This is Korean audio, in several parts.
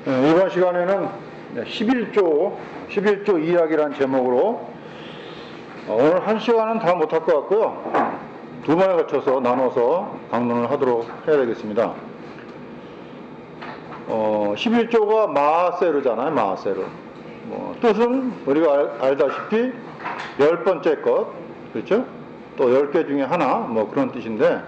이번 시간에는 11조 이야기라는 제목으로 오늘 1시간은 다 못할 것 같고요. 두 번에 걸쳐서 나눠서 강론을 하도록 해야 되겠습니다. 11조가 마하세르잖아요. 마하세르. 뜻은 우리가 알다시피 10번째 것, 그렇죠? 또 10개 중에 하나, 그런 뜻인데,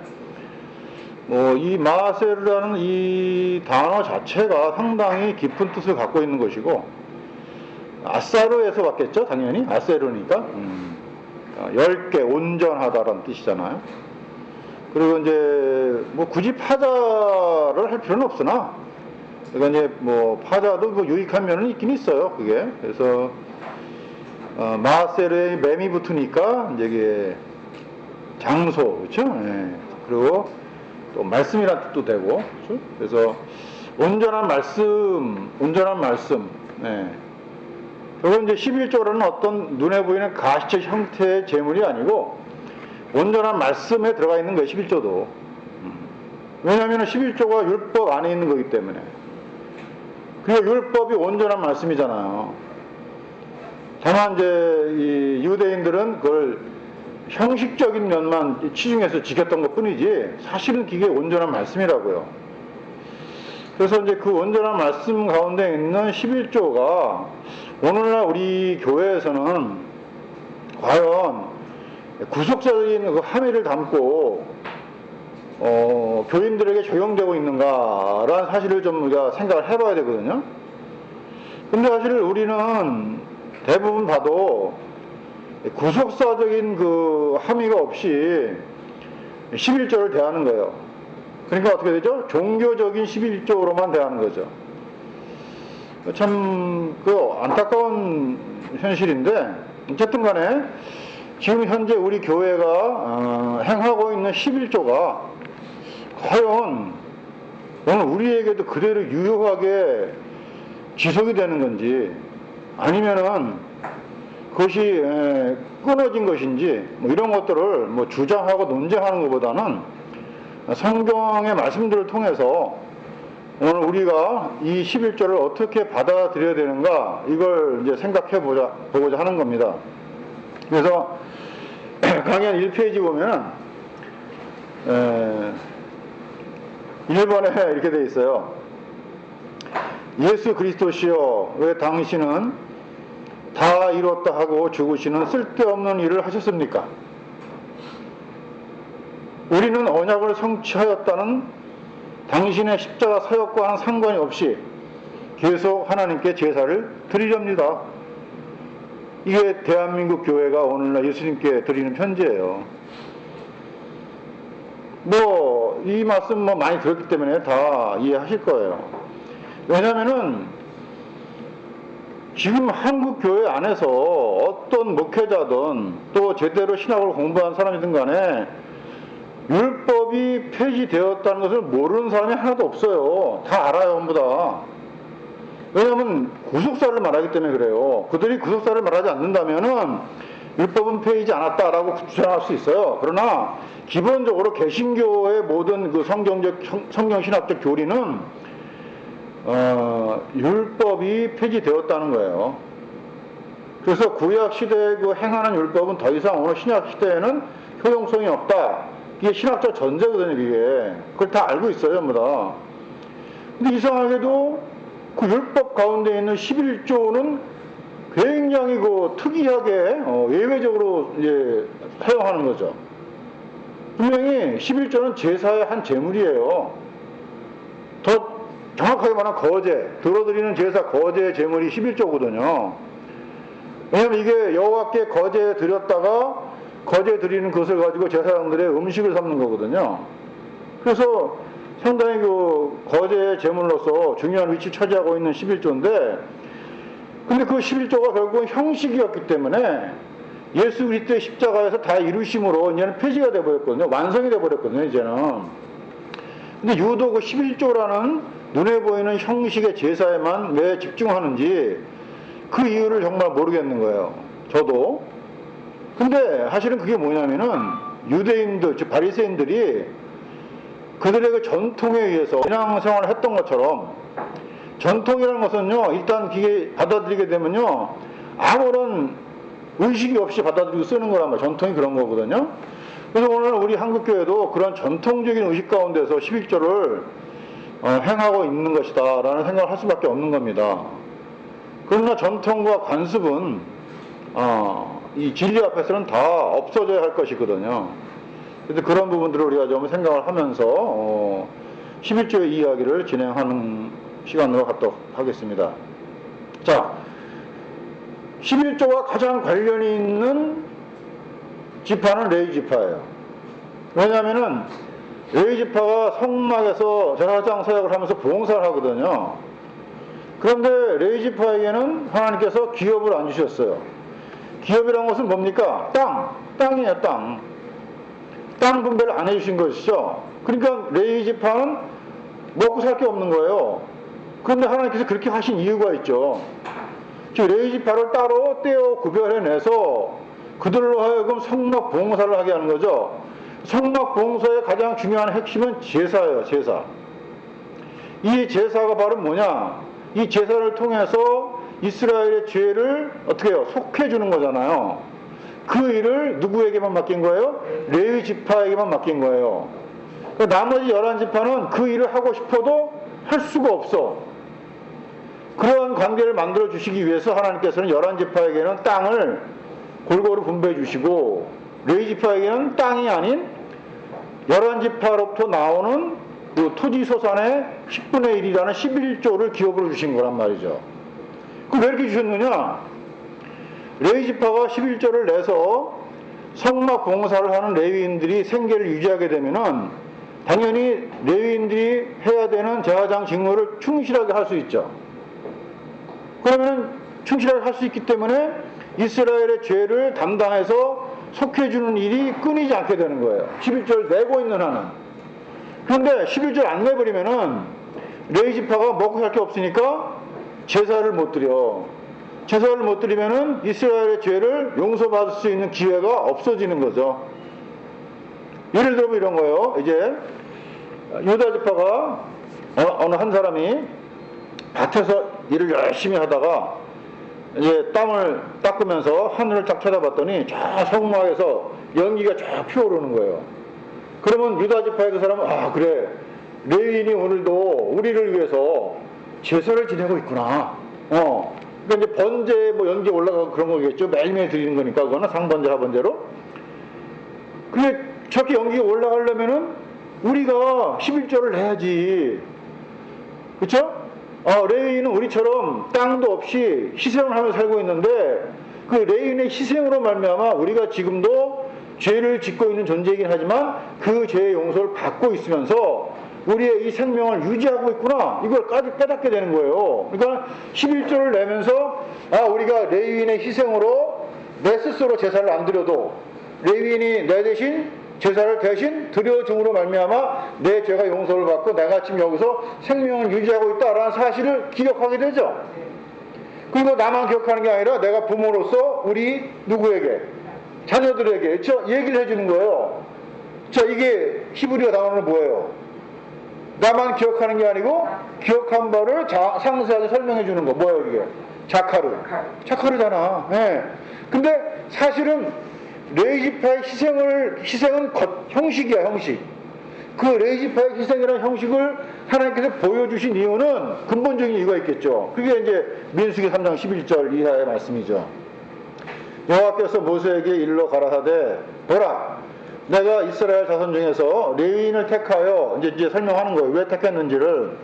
이 마하세르라는 이 단어 자체가 상당히 깊은 뜻을 갖고 있는 것이고, 아사르에서 왔겠죠? 당연히. 아세르니까. 10개, 온전하다라는 뜻이잖아요. 그리고 이제, 굳이 파자를 할 필요는 없으나, 그러니까 이제 파자도 유익한 면은 있긴 있어요, 그게. 그래서, 마하세르에 맴이 붙으니까, 이제 이게 장소, 그렇죠? 예. 그리고 또 말씀이란 뜻도 되고, 그렇죠? 그래서 온전한 말씀. 예. 그리고 이제 11조라는 어떤 눈에 보이는 가시적 형태의 제물이 아니고 온전한 말씀에 들어가 있는 거예요, 11조도. 왜냐하면 11조가 율법 안에 있는 거기 때문에. 그리고 율법이 온전한 말씀이잖아요. 다만 이제 이 유대인들은 그걸 형식적인 면만 치중해서 지켰던 것 뿐이지 사실은 그게 온전한 말씀이라고요. 그래서 이제 그 온전한 말씀 가운데 있는 11조가 오늘날 우리 교회에서는 과연 구속사적인 그 함의를 담고 교인들에게 적용되고 있는가라는 사실을 좀 우리가 생각을 해봐야 되거든요. 근데 사실 우리는 대부분 봐도 구속사적인 그 함의가 없이 11조를 대하는 거예요. 그러니까 어떻게 되죠? 종교적인 11조로만 대하는 거죠. 참 안타까운 현실인데, 어쨌든 간에 지금 현재 우리 교회가 행하고 있는 11조가 과연 오늘 우리에게도 그대로 유효하게 지속이 되는 건지, 아니면은 그것이 끊어진 것인지, 이런 것들을 주장하고 논쟁하는 것보다는 성경의 말씀들을 통해서 오늘 우리가 이 11조를 어떻게 받아들여야 되는가, 이걸 이제 생각해 보고자 하는 겁니다. 그래서 강연 1페이지 보면은 1번에 이렇게 되어 있어요. 예수 그리스도시여, 왜 당신은 다 이뤘다 하고 죽으시는 쓸데없는 일을 하셨습니까? 우리는 언약을 성취하였다는 당신의 십자가 사역과는 상관이 없이 계속 하나님께 제사를 드리렵니다. 이게 대한민국 교회가 오늘날 예수님께 드리는 편지예요. 이 말씀 많이 들었기 때문에 다 이해하실 거예요. 왜냐면은 지금 한국 교회 안에서 어떤 목회자든 또 제대로 신학을 공부한 사람이든 간에 율법이 폐지되었다는 것을 모르는 사람이 하나도 없어요. 다 알아요, 전부 다. 왜냐하면 구속사를 말하기 때문에 그래요. 그들이 구속사를 말하지 않는다면은 율법은 폐지하지 않았다라고 주장할 수 있어요. 그러나 기본적으로 개신교의 모든 그 성경신학적 교리는 율법이 폐지되었다는 거예요. 그래서 구약 시대에 그 행하는 율법은 더 이상 오늘 신약 시대에는 효용성이 없다. 이게 신학적 전제거든요, 이게. 그걸 다 알고 있어요, 전부 다. 근데 이상하게도 그 율법 가운데 있는 11조는 굉장히 특이하게, 예외적으로 이제 사용하는 거죠. 분명히 11조는 제사의 한 제물이에요. 더 정확하게 말하면 거제, 들어드리는 제사 거제의 제물이 11조거든요. 왜냐면 이게 여호와께 거제에 드렸다가 거제에 드리는 것을 가지고 제사장들의 음식을 삼는 거거든요. 그래서 상당히 거제의 제물로서 중요한 위치를 차지하고 있는 11조인데, 근데 그 11조가 결국은 형식이었기 때문에 예수 그리스도의 십자가에서 다 이루심으로 이제는 폐지가 되어버렸거든요. 완성이 되어버렸거든요, 이제는. 근데 유독 그 11조라는 눈에 보이는 형식의 제사에만 왜 집중하는지 그 이유를 정말 모르겠는 거예요, 저도. 근데 사실은 그게 뭐냐면은 유대인들, 즉 바리새인들이 그들의 그 전통에 의해서 신앙생활을 했던 것처럼 전통이라는 것은요, 일단 그게 받아들이게 되면요, 아무런 의식이 없이 받아들이고 쓰는 거란 말이에요. 전통이 그런 거거든요. 그래서 오늘 우리 한국교회도 그런 전통적인 의식 가운데서 11조를 행하고 있는 것이다 라는 생각을 할 수밖에 없는 겁니다. 그러나 전통과 관습은 이 진리 앞에서는 다 없어져야 할 것이거든요. 그래서 그런 부분들을 우리가 좀 생각을 하면서 11조의 이야기를 진행하는 시간으로 갖도록 하겠습니다. 자, 11조와 가장 관련이 있는 지파는 레위 지파예요. 왜냐하면은 레위 지파가 성막에서 제사장 사역을 하면서 봉사를 하거든요. 그런데 레위 지파에게는 하나님께서 기업을 안 주셨어요. 기업이라는 것은 뭡니까? 땅이에요, 땅. 땅 분배를 안 해주신 것이죠. 그러니까 레위 지파는 먹고 살 게 없는 거예요. 그런데 하나님께서 그렇게 하신 이유가 있죠. 즉 레위 지파를 따로 떼어 구별해내서 그들로 하여금 성막 봉사를 하게 하는 거죠. 성막 봉사의 가장 중요한 핵심은 제사예요, 제사. 이 제사가 바로 뭐냐? 이 제사를 통해서 이스라엘의 죄를 어떻게 해요? 속해주는 거잖아요. 그 일을 누구에게만 맡긴 거예요? 레위 지파에게만 맡긴 거예요. 나머지 11지파는 그 일을 하고 싶어도 할 수가 없어. 그러한 관계를 만들어 주시기 위해서 하나님께서는 11지파에게는 땅을 골고루 분배해 주시고 레위 지파에게는 땅이 아닌 11지파로부터 나오는 그 토지 소산의 10분의 1이라는 11조를 기업으로 주신 거란 말이죠. 그럼 왜 이렇게 주셨느냐? 레위 지파가 11조를 내서 성막 봉사를 하는 레위인들이 생계를 유지하게 되면은 당연히 레위인들이 해야 되는 제사장 직무를 충실하게 할 수 있죠. 그러면 충실하게 할 수 있기 때문에 이스라엘의 죄를 담당해서 속해주는 일이 끊이지 않게 되는 거예요. 11조를 내고 있는 한은. 그런데 11조를 안 내버리면은 레위 지파가 먹고 살 게 없으니까 제사를 못 드려. 제사를 못 드리면은 이스라엘의 죄를 용서받을 수 있는 기회가 없어지는 거죠. 예를 들면 이런 거예요. 이제 유다 지파가 어느 한 사람이 밭에서 일을 열심히 하다가 이제 땅을 닦으면서 하늘을 딱 쳐다봤더니 저 성막에서 연기가 쫙 피어오르는 거예요. 그러면 유다 지파의 그 사람은 그래, 레위인이 오늘도 우리를 위해서 제사를 지내고 있구나. 그러니까 이제 번제 뭐 연기 올라가고 그런 거겠죠. 매일매일 드리는 거니까 그거는 상번제 하번제로. 그게 저렇게 연기가 올라가려면은 우리가 11조를 내야지. 그쵸? 레위인은 우리처럼 땅도 없이 희생을 하며 살고 있는데 그 레위인의 희생으로 말미암아 우리가 지금도 죄를 짓고 있는 존재이긴 하지만 그 죄의 용서를 받고 있으면서 우리의 이 생명을 유지하고 있구나, 이걸 깨닫게 되는 거예요. 그러니까 11조를 내면서 우리가 레위인의 희생으로 내 스스로 제사를 안 드려도 레위인이 내 대신 제사를 대신 드려줌으로 말미암아 내 죄가 용서를 받고 내가 지금 여기서 생명을 유지하고 있다라는 사실을 기억하게 되죠. 그리고 나만 기억하는 게 아니라 내가 부모로서 우리 누구에게? 자녀들에게 얘기를 해주는 거예요. 이게 히브리어 단어는 뭐예요? 나만 기억하는 게 아니고 기억한 바를 상세하게 설명해 주는 거. 뭐예요 이게? 자카르잖아. 네. 근데 사실은 레위 지파의 희생은 형식이야, 형식. 그 레위 지파의 희생이라는 형식을 하나님께서 보여주신 이유는 근본적인 이유가 있겠죠. 그게 이제 민수기 3장 11절 이하의 말씀이죠. 여호와께서 모세에게 일러 가라사대, 보라, 내가 이스라엘 자손 중에서 레위인을 택하여 이제 설명하는 거예요. 왜 택했는지를.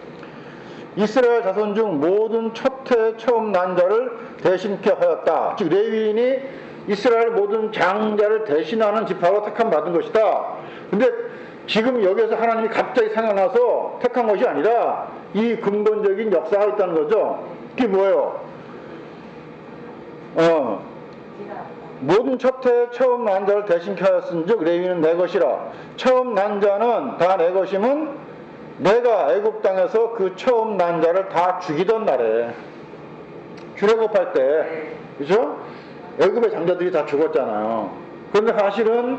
이스라엘 자손 중 모든 첫해 처음 난 자를 대신케 하였다. 즉 레위인이 이스라엘 모든 장자를 대신하는 지파로 택함 받은 것이다. 근데 지금 여기에서 하나님이 갑자기 생각나서 택한 것이 아니라 이 근본적인 역사가 있다는 거죠. 그게 뭐예요? 모든 첫해 처음 난 자를 대신케 하였은즉 레위인은 내 것이라. 처음 난 자는 다 내 것임은 내가 애굽 땅에서 그 처음 난 자를 다 죽이던 날에, 출애굽할 때, 그죠? 애굽의 장자들이 다 죽었잖아요. 그런데 사실은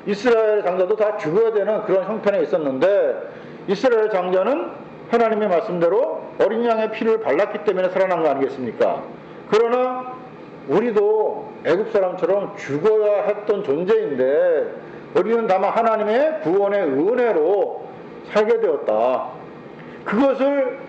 이스라엘 장자도 다 죽어야 되는 그런 형편에 있었는데 이스라엘 장자는 하나님의 말씀대로 어린 양의 피를 발랐기 때문에 살아난 거 아니겠습니까? 그러나 우리도 애굽 사람처럼 죽어야 했던 존재인데 우리는 다만 하나님의 구원의 은혜로 살게 되었다. 그것을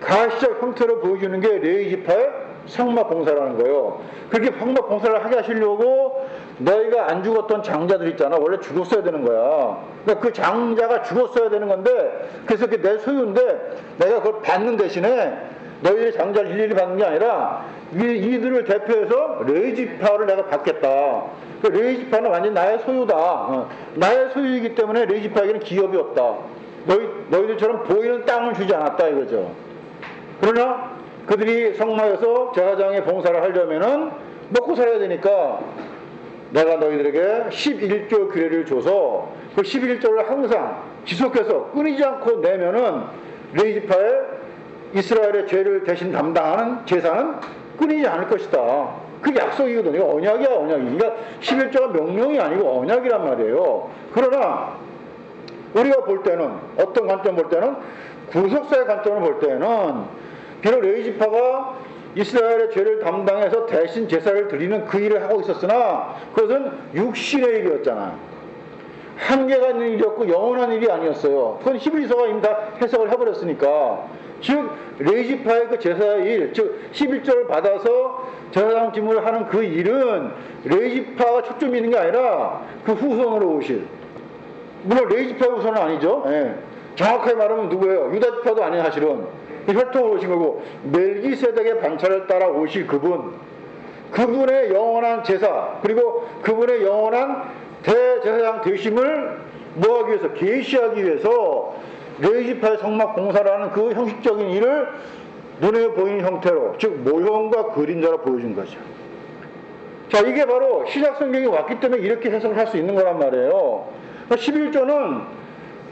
가시적 형태로 보여주는 게 레위지파의 성막 봉사라는 거예요. 그렇게 성막 봉사를 하게 하시려고 너희가 안 죽었던 장자들 있잖아. 원래 죽었어야 되는 거야. 그러니까 그 장자가 죽었어야 되는 건데, 그래서 그게 내 소유인데 내가 그걸 받는 대신에 너희들이 장자를 일일이 받는 게 아니라 이들을 대표해서 레위지파를 내가 받겠다. 그 레위지파는 완전히 나의 소유다. 나의 소유이기 때문에 레위지파에게는 기업이 없다. 너희들처럼 보이는 땅을 주지 않았다 이거죠. 그러나 그들이 성막에서 제사장의 봉사를 하려면은 먹고 살아야 되니까 내가 너희들에게 11조 규례를 줘서 그 11조를 항상 지속해서 끊이지 않고 내면은 레위지파의 이스라엘의 죄를 대신 담당하는 제사는 끊이지 않을 것이다. 그게 약속이거든요. 언약이야, 언약이. 그러니까 11조가 명령이 아니고 언약이란 말이에요. 그러나 우리가 볼 때는, 어떤 관점 볼 때는, 구속사의 관점을 볼 때는 비록 레위지파가 이스라엘의 죄를 담당해서 대신 제사를 드리는 그 일을 하고 있었으나 그것은 육신의 일이었잖아. 한계가 있는 일이었고 영원한 일이 아니었어요. 그건 히브리서가 이미 다 해석을 해버렸으니까. 즉 레위지파의 그 제사의 일, 즉 11조를 받아서 제사장 직무를 하는 그 일은 레위지파가 초점이 있는 게 아니라 그 후손으로 오실, 물론 레위지파의 후손은 아니죠. 예. 정확하게 말하면 누구예요? 유다지파도 아니에요. 사실은 혈통으로 오신 거고, 멜기세덱의 반차를 따라 오실 그분의 영원한 제사, 그리고 그분의 영원한 대제사장 되심을 뭐하기 위해서, 계시하기 위해서 레위지파의 성막 봉사라는 그 형식적인 일을 눈에 보이는 형태로, 즉 모형과 그림자로 보여준 거죠. 자, 이게 바로 신약 성경이 왔기 때문에 이렇게 해석을 할 수 있는 거란 말이에요. 11조는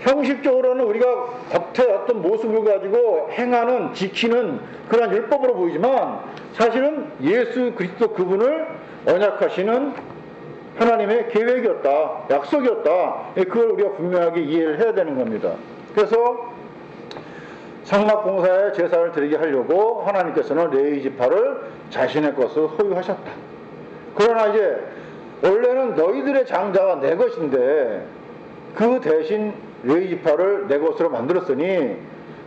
형식적으로는 우리가 겉에 어떤 모습을 가지고 행하는, 지키는 그런 율법으로 보이지만 사실은 예수 그리스도 그분을 언약하시는 하나님의 계획이었다, 약속이었다. 그걸 우리가 분명하게 이해를 해야 되는 겁니다. 그래서 성막 봉사에 제사를 드리게 하려고 하나님께서는 레위지파를 자신의 것으로 소유하셨다. 그러나 이제 원래는 너희들의 장자가 내 것인데 그 대신 레위지파를 내 것으로 만들었으니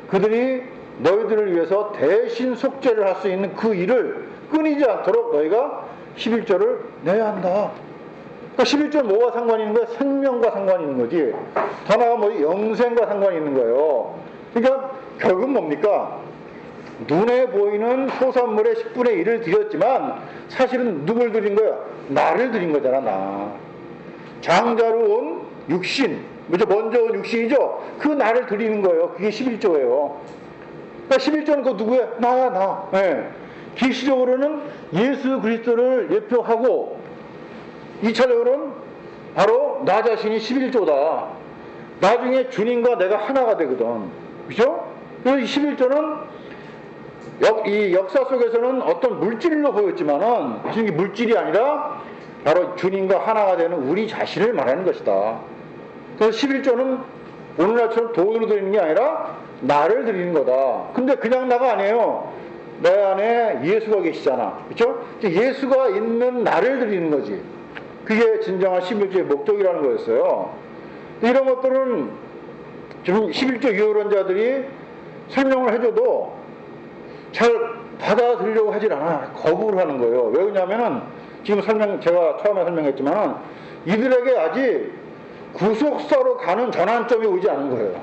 그들이 너희들을 위해서 대신 속죄를 할 수 있는 그 일을 끊이지 않도록 너희가 11조를 내야 한다. 그러니까 11조는 뭐가 상관이 있는 거야? 생명과 상관이 있는 거지. 더 나아가 뭐 영생과 상관이 있는 거예요. 그러니까 결국은 뭡니까? 눈에 보이는 소산물의 10분의 1을 드렸지만 사실은 누굴 드린 거야? 나를 드린 거잖아, 나. 장자로 온 육신, 먼저 온 육신이죠? 그 나를 드리는 거예요. 그게 11조예요. 그러니까 11조는 그 누구야? 나야, 나. 네. 기시적으로는 예수 그리스도를 예표하고 2차적으로는 바로 나 자신이 11조다. 나중에 주님과 내가 하나가 되거든. 그죠? 그래서 이 11조는 이 역사 속에서는 어떤 물질로 보였지만은 사실 이게 물질이 아니라 바로 주님과 하나가 되는 우리 자신을 말하는 것이다. 그래서 11조는 오늘날처럼 돈으로 드리는 게 아니라 나를 드리는 거다. 근데 그냥 나가 아니에요. 내 안에 예수가 계시잖아. 그렇죠? 예수가 있는 나를 드리는 거지. 그게 진정한 11조의 목적이라는 거였어요. 이런 것들은 지금 11조 유효론자들이 설명을 해줘도 잘 받아들이려고 하질 않아. 거부를 하는 거예요. 왜 그러냐면은 지금 제가 처음에 설명했지만 이들에게 아직 구속사로 가는 전환점이 오지 않은 거예요.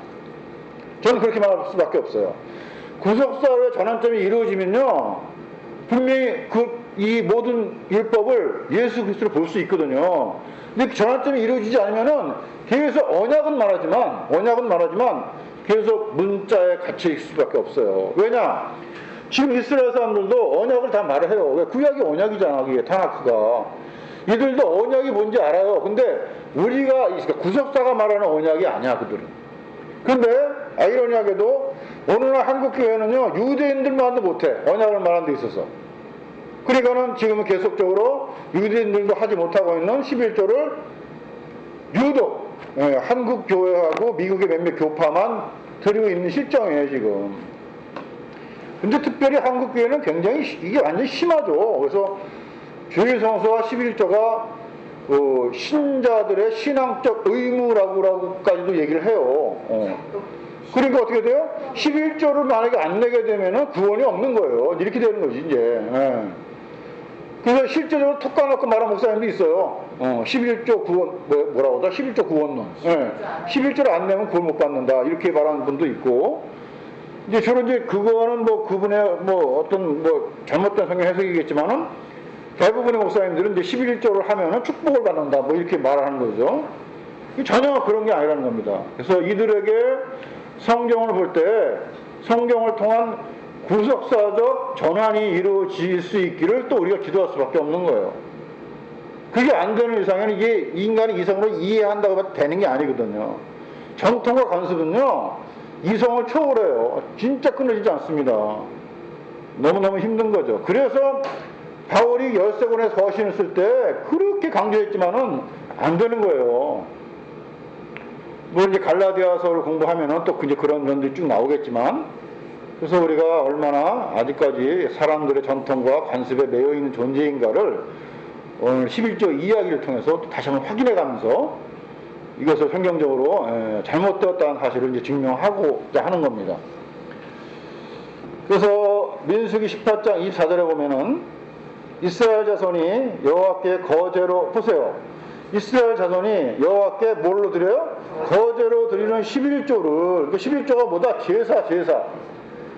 저는 그렇게 말할 수밖에 없어요. 구속사로의 전환점이 이루어지면요, 분명히 이 모든 율법을 예수 그리스도로 볼 수 있거든요. 근데 전환점이 이루어지지 않으면은 계속 언약은 말하지만 계속 문자에 갇혀 있을 수밖에 없어요. 왜냐? 지금 이스라엘 사람들도 언약을 다 말을 해요. 왜? 구약이 언약이잖아, 그게 타나크가. 이들도 언약이 뭔지 알아요. 근데 우리가 구속사가 말하는 언약이 아니야, 그들은. 근데 아이러니하게도 오늘날 한국교회는요, 유대인들만도 못해. 언약을 말하는 데 있어서. 그러니까는 지금은 계속적으로 유대인들도 하지 못하고 있는 11조를 유독 한국교회하고 미국의 몇몇 교파만 드리고 있는 실정이에요, 지금. 근데 특별히 한국교회는 굉장히 이게 완전히 심하죠. 그래서 주일 성수와 11조가 신자들의 신앙적 의무라고까지도 얘기를 해요. 그러니까 어떻게 돼요? 11조를 만약에 안 내게 되면은 구원이 없는 거예요. 이렇게 되는 거지, 이제. 예. 그래서 실제적으로 톡 까놓고 말한 목사님도 있어요. 11조 구원, 뭐라고 하다? 11조 구원론. 예. 11조를 안 내면 구원 못 받는다. 이렇게 말하는 분도 있고. 이제 주로 이제 그거는 뭐 그분의 뭐 어떤 뭐 잘못된 성경 해석이겠지만은 대부분의 목사님들은 이제 11조를 하면은 축복을 받는다. 뭐 이렇게 말하는 거죠. 전혀 그런 게 아니라는 겁니다. 그래서 이들에게 성경을 볼 때 성경을 통한 구속사적 전환이 이루어질 수 있기를 또 우리가 기도할 수밖에 없는 거예요. 그게 안 되는 이상에는 이게 인간이 이성으로 이해한다고 해도 되는 게 아니거든요. 전통과 관습은요, 이성을 초월해요. 진짜 끊어지지 않습니다. 너무너무 힘든 거죠. 그래서 바울이 열세권의 서신을 쓸 때 그렇게 강조했지만은 안 되는 거예요. 물론 이제 갈라디아서를 공부하면은 또 이제 그런 면들이 쭉 나오겠지만, 그래서 우리가 얼마나 아직까지 사람들의 전통과 관습에 매여 있는 존재인가를 오늘 11조 이야기를 통해서 또 다시 한번 확인해 가면서 이것을 성경적으로 잘못되었다는 사실을 이제 증명하고자 하는 겁니다. 그래서 민수기 18장 24절에 보면은 이스라엘 자손이 여호와께 거제로, 보세요. 이스라엘 자손이 여호와께 뭘로 드려요? 거제로 드리는 11조를, 그 11조가 뭐다? 제사.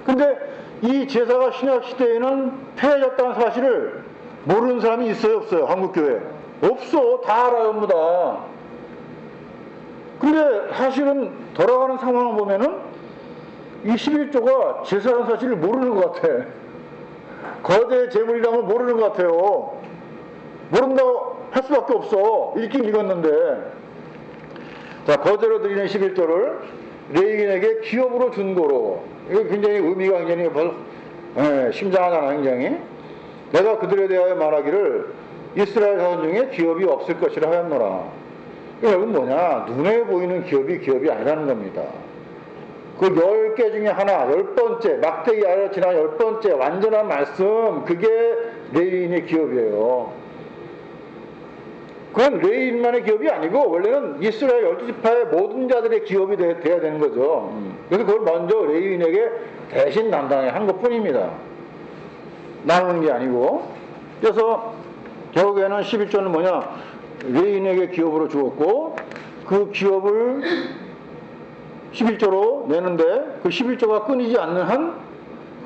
근데 이 제사가 신약 시대에는 폐해졌다는 사실을 모르는 사람이 있어요, 없어요? 한국교회 없어. 다 알아요, 전부 다. 근데 사실은 돌아가는 상황을 보면은 이 11조가 제사라는 사실을 모르는 것 같아. 거대 제물이라는 걸 모르는 것 같아요. 모른다고 할 수밖에 없어. 읽긴 읽었는데. 자, 거제로 드리는 11조를 레위인에게 기업으로 준 거로. 이거 굉장히 의미가 굉장히 심장하잖아, 굉장히. 내가 그들에 대하여 말하기를 이스라엘 자손 중에 기업이 없을 것이라 하였노라. 이건 뭐냐? 눈에 보이는 기업이 아니라는 겁니다. 그 10개 중에 하나, 10번째, 막대기 아래로 지난 10번째 완전한 말씀, 그게 레위인의 기업이에요. 그건 레위인만의 기업이 아니고 원래는 이스라엘 12지파의 모든 자들의 기업이 돼야 되는 거죠. 그래서 그걸 먼저 레위인에게 대신 담당해 한 것뿐입니다. 나누는 게 아니고. 그래서 결국에는 11조는 뭐냐? 레위인에게 기업으로 주었고, 그 기업을 11조로 내는데 그 11조가 끊이지 않는 한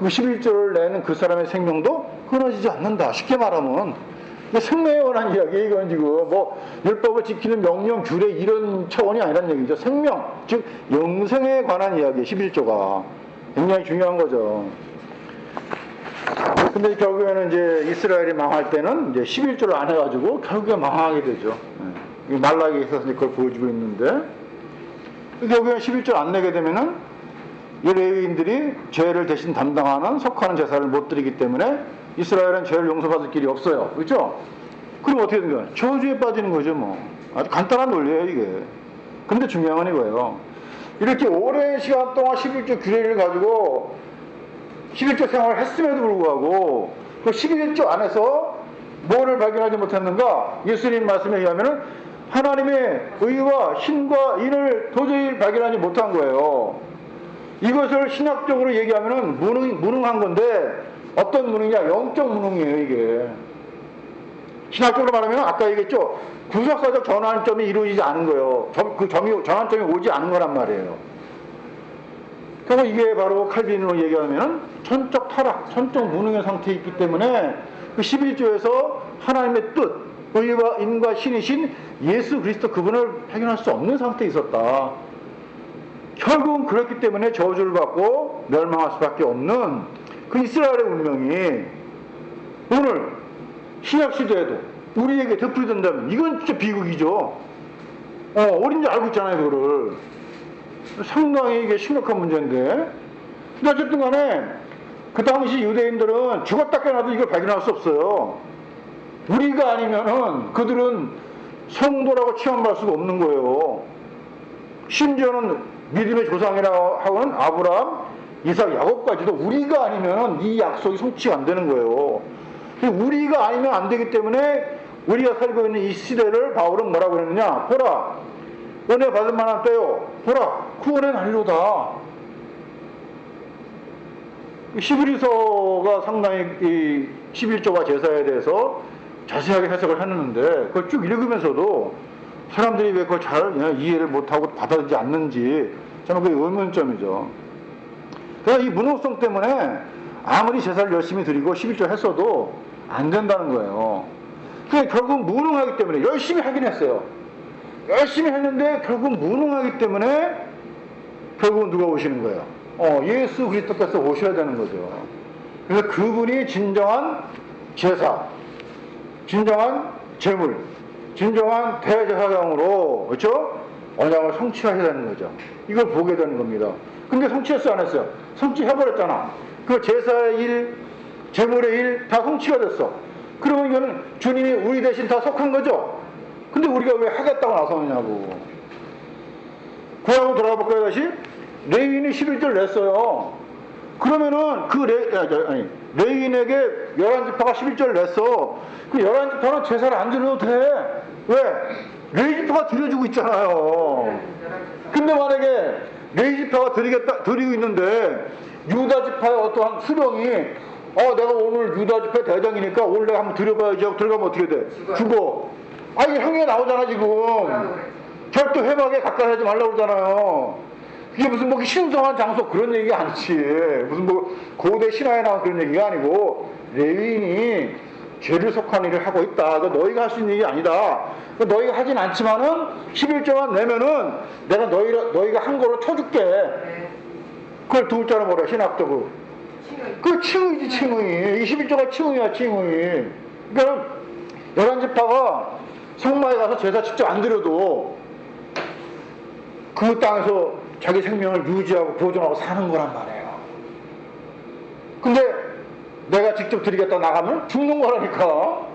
그 11조를 내는 그 사람의 생명도 끊어지지 않는다. 쉽게 말하면 생명에 관한 이야기. 이건 지금 뭐 율법을 지키는 명령 규례 이런 차원이 아니란 얘기죠. 생명, 즉 영생에 관한 이야기. 11조가 굉장히 중요한 거죠. 근데 결국에는 이제 이스라엘이 망할 때는 이제 11조를 안 해가지고 결국에 망하게 되죠. 말라기에서 그걸 보여주고 있는데, 결국에는 11조를 안 내게 되면은 이 레위인들이 죄를 대신 담당하는 속하는 제사를 못 드리기 때문에 이스라엘은 죄를 용서받을 길이 없어요. 그렇죠? 그럼 어떻게 된 거야? 저주에 빠지는 거죠, 뭐. 아주 간단한 논리예요, 이게. 근데 중요한 건 이거예요. 이렇게 오랜 시간 동안 11조 규례를 가지고 11조 생활을 했음에도 불구하고 그 11조 안에서 뭐를 발견하지 못했는가? 예수님 말씀에 의하면 하나님의 의와 신과 인을 도저히 발견하지 못한 거예요. 이것을 신학적으로 얘기하면 무능한 건데, 어떤 무능이냐? 영적 무능이에요, 이게. 신학적으로 말하면 아까 얘기했죠. 구속사적 전환점이 이루어지지 않은 거예요. 그 전환점이 오지 않은 거란 말이에요. 그래서 이게 바로 칼빈으로 얘기하면 천적 타락, 천적 무능의 상태에 있기 때문에 그 11조에서 하나님의 뜻, 의와 인과 신이신 예수 그리스도 그분을 발견할 수 없는 상태에 있었다. 결국은 그렇기 때문에 저주를 받고 멸망할 수밖에 없는 그 이스라엘의 운명이 오늘 신약시대에도 우리에게 되풀이된다면 이건 진짜 비극이죠. 어린지 알고 있잖아요, 그거를. 상당히 이게 심각한 문제인데. 근데 어쨌든 간에 그 당시 유대인들은 죽었다 깨어나도 이걸 발견할 수 없어요. 우리가 아니면은 그들은 성도라고 취함할 수가 없는 거예요. 심지어는 믿음의 조상이라고 하는 아브라함, 이삭, 야곱까지도 우리가 아니면 이 약속이 성취가 안 되는 거예요. 우리가 아니면 안 되기 때문에 우리가 살고 있는 이 시대를 바울은 뭐라고 했느냐? 보라, 은혜 받을 만한 때요. 보라, 구원의 날이로다. 히브리서가 상당히 이 11조가 제사에 대해서 자세하게 해석을 했는데 그걸 쭉 읽으면서도 사람들이 왜 그걸 잘 이해를 못하고 받아들이지 않는지 저는 그게 의문점이죠. 그러니까 이 무능성 때문에 아무리 제사를 열심히 드리고 11조 했어도 안 된다는 거예요. 그러니까 결국 무능하기 때문에 열심히 하긴 했어요. 열심히 했는데 결국 무능하기 때문에 결국은 누가 오시는 거예요? 예수 그리스도께서 오셔야 되는 거죠. 그래서 그분이 진정한 제사, 진정한 제물, 진정한 대제사장으로 그렇죠? 언약을 성취하셔야 되는 거죠. 이걸 보게 되는 겁니다. 근데 성취했어 안 했어요? 성취해버렸잖아. 그 제사의 일, 제물의 일 다 성취가 됐어. 그러면 이거는 주님이 우리 대신 다 속한 거죠. 근데 우리가 왜 하겠다고 나서느냐고. 구하고 돌아가 볼까요 다시? 레위인이 11조를 냈어요. 그러면은 그 레위인에게 11지파가 11조를 냈어. 그 11지파는 제사를 안 드려도 돼. 왜? 레위지파가 드려주고 있잖아요. 근데 만약에 레위지파가 드리고 있는데 유다지파의 어떠한 수령이 내가 오늘 유다지파 대장이니까 오늘 내가 한번 드려봐야지 하고 들어가면 어떻게 돼? 죽어. 아니 형이 나오잖아 지금. 절도 회막에 가까이 하지 말라고 그러잖아요. 이게 무슨 뭐 신성한 장소 그런 얘기가 아니지. 무슨 뭐 고대 신화에 나온 그런 얘기가 아니고 레위인이 죄를 속한 일을 하고 있다. 너희가 할 수 있는 일이 아니다. 너희가 하진 않지만은 11조만 내면은 내가 너희가 한 거로 쳐줄게. 그걸 두 글자로 뭐라 신학적으로. 그 칭의지 칭의. 21조가 칭의야 칭의. 그러니까 11지파가 성마에 가서 제사 직접 안 드려도 그 땅에서 자기 생명을 유지하고 보존하고 사는 거란 말이에요. 근데 내가 직접 드리겠다 나가면 죽는 거라니까.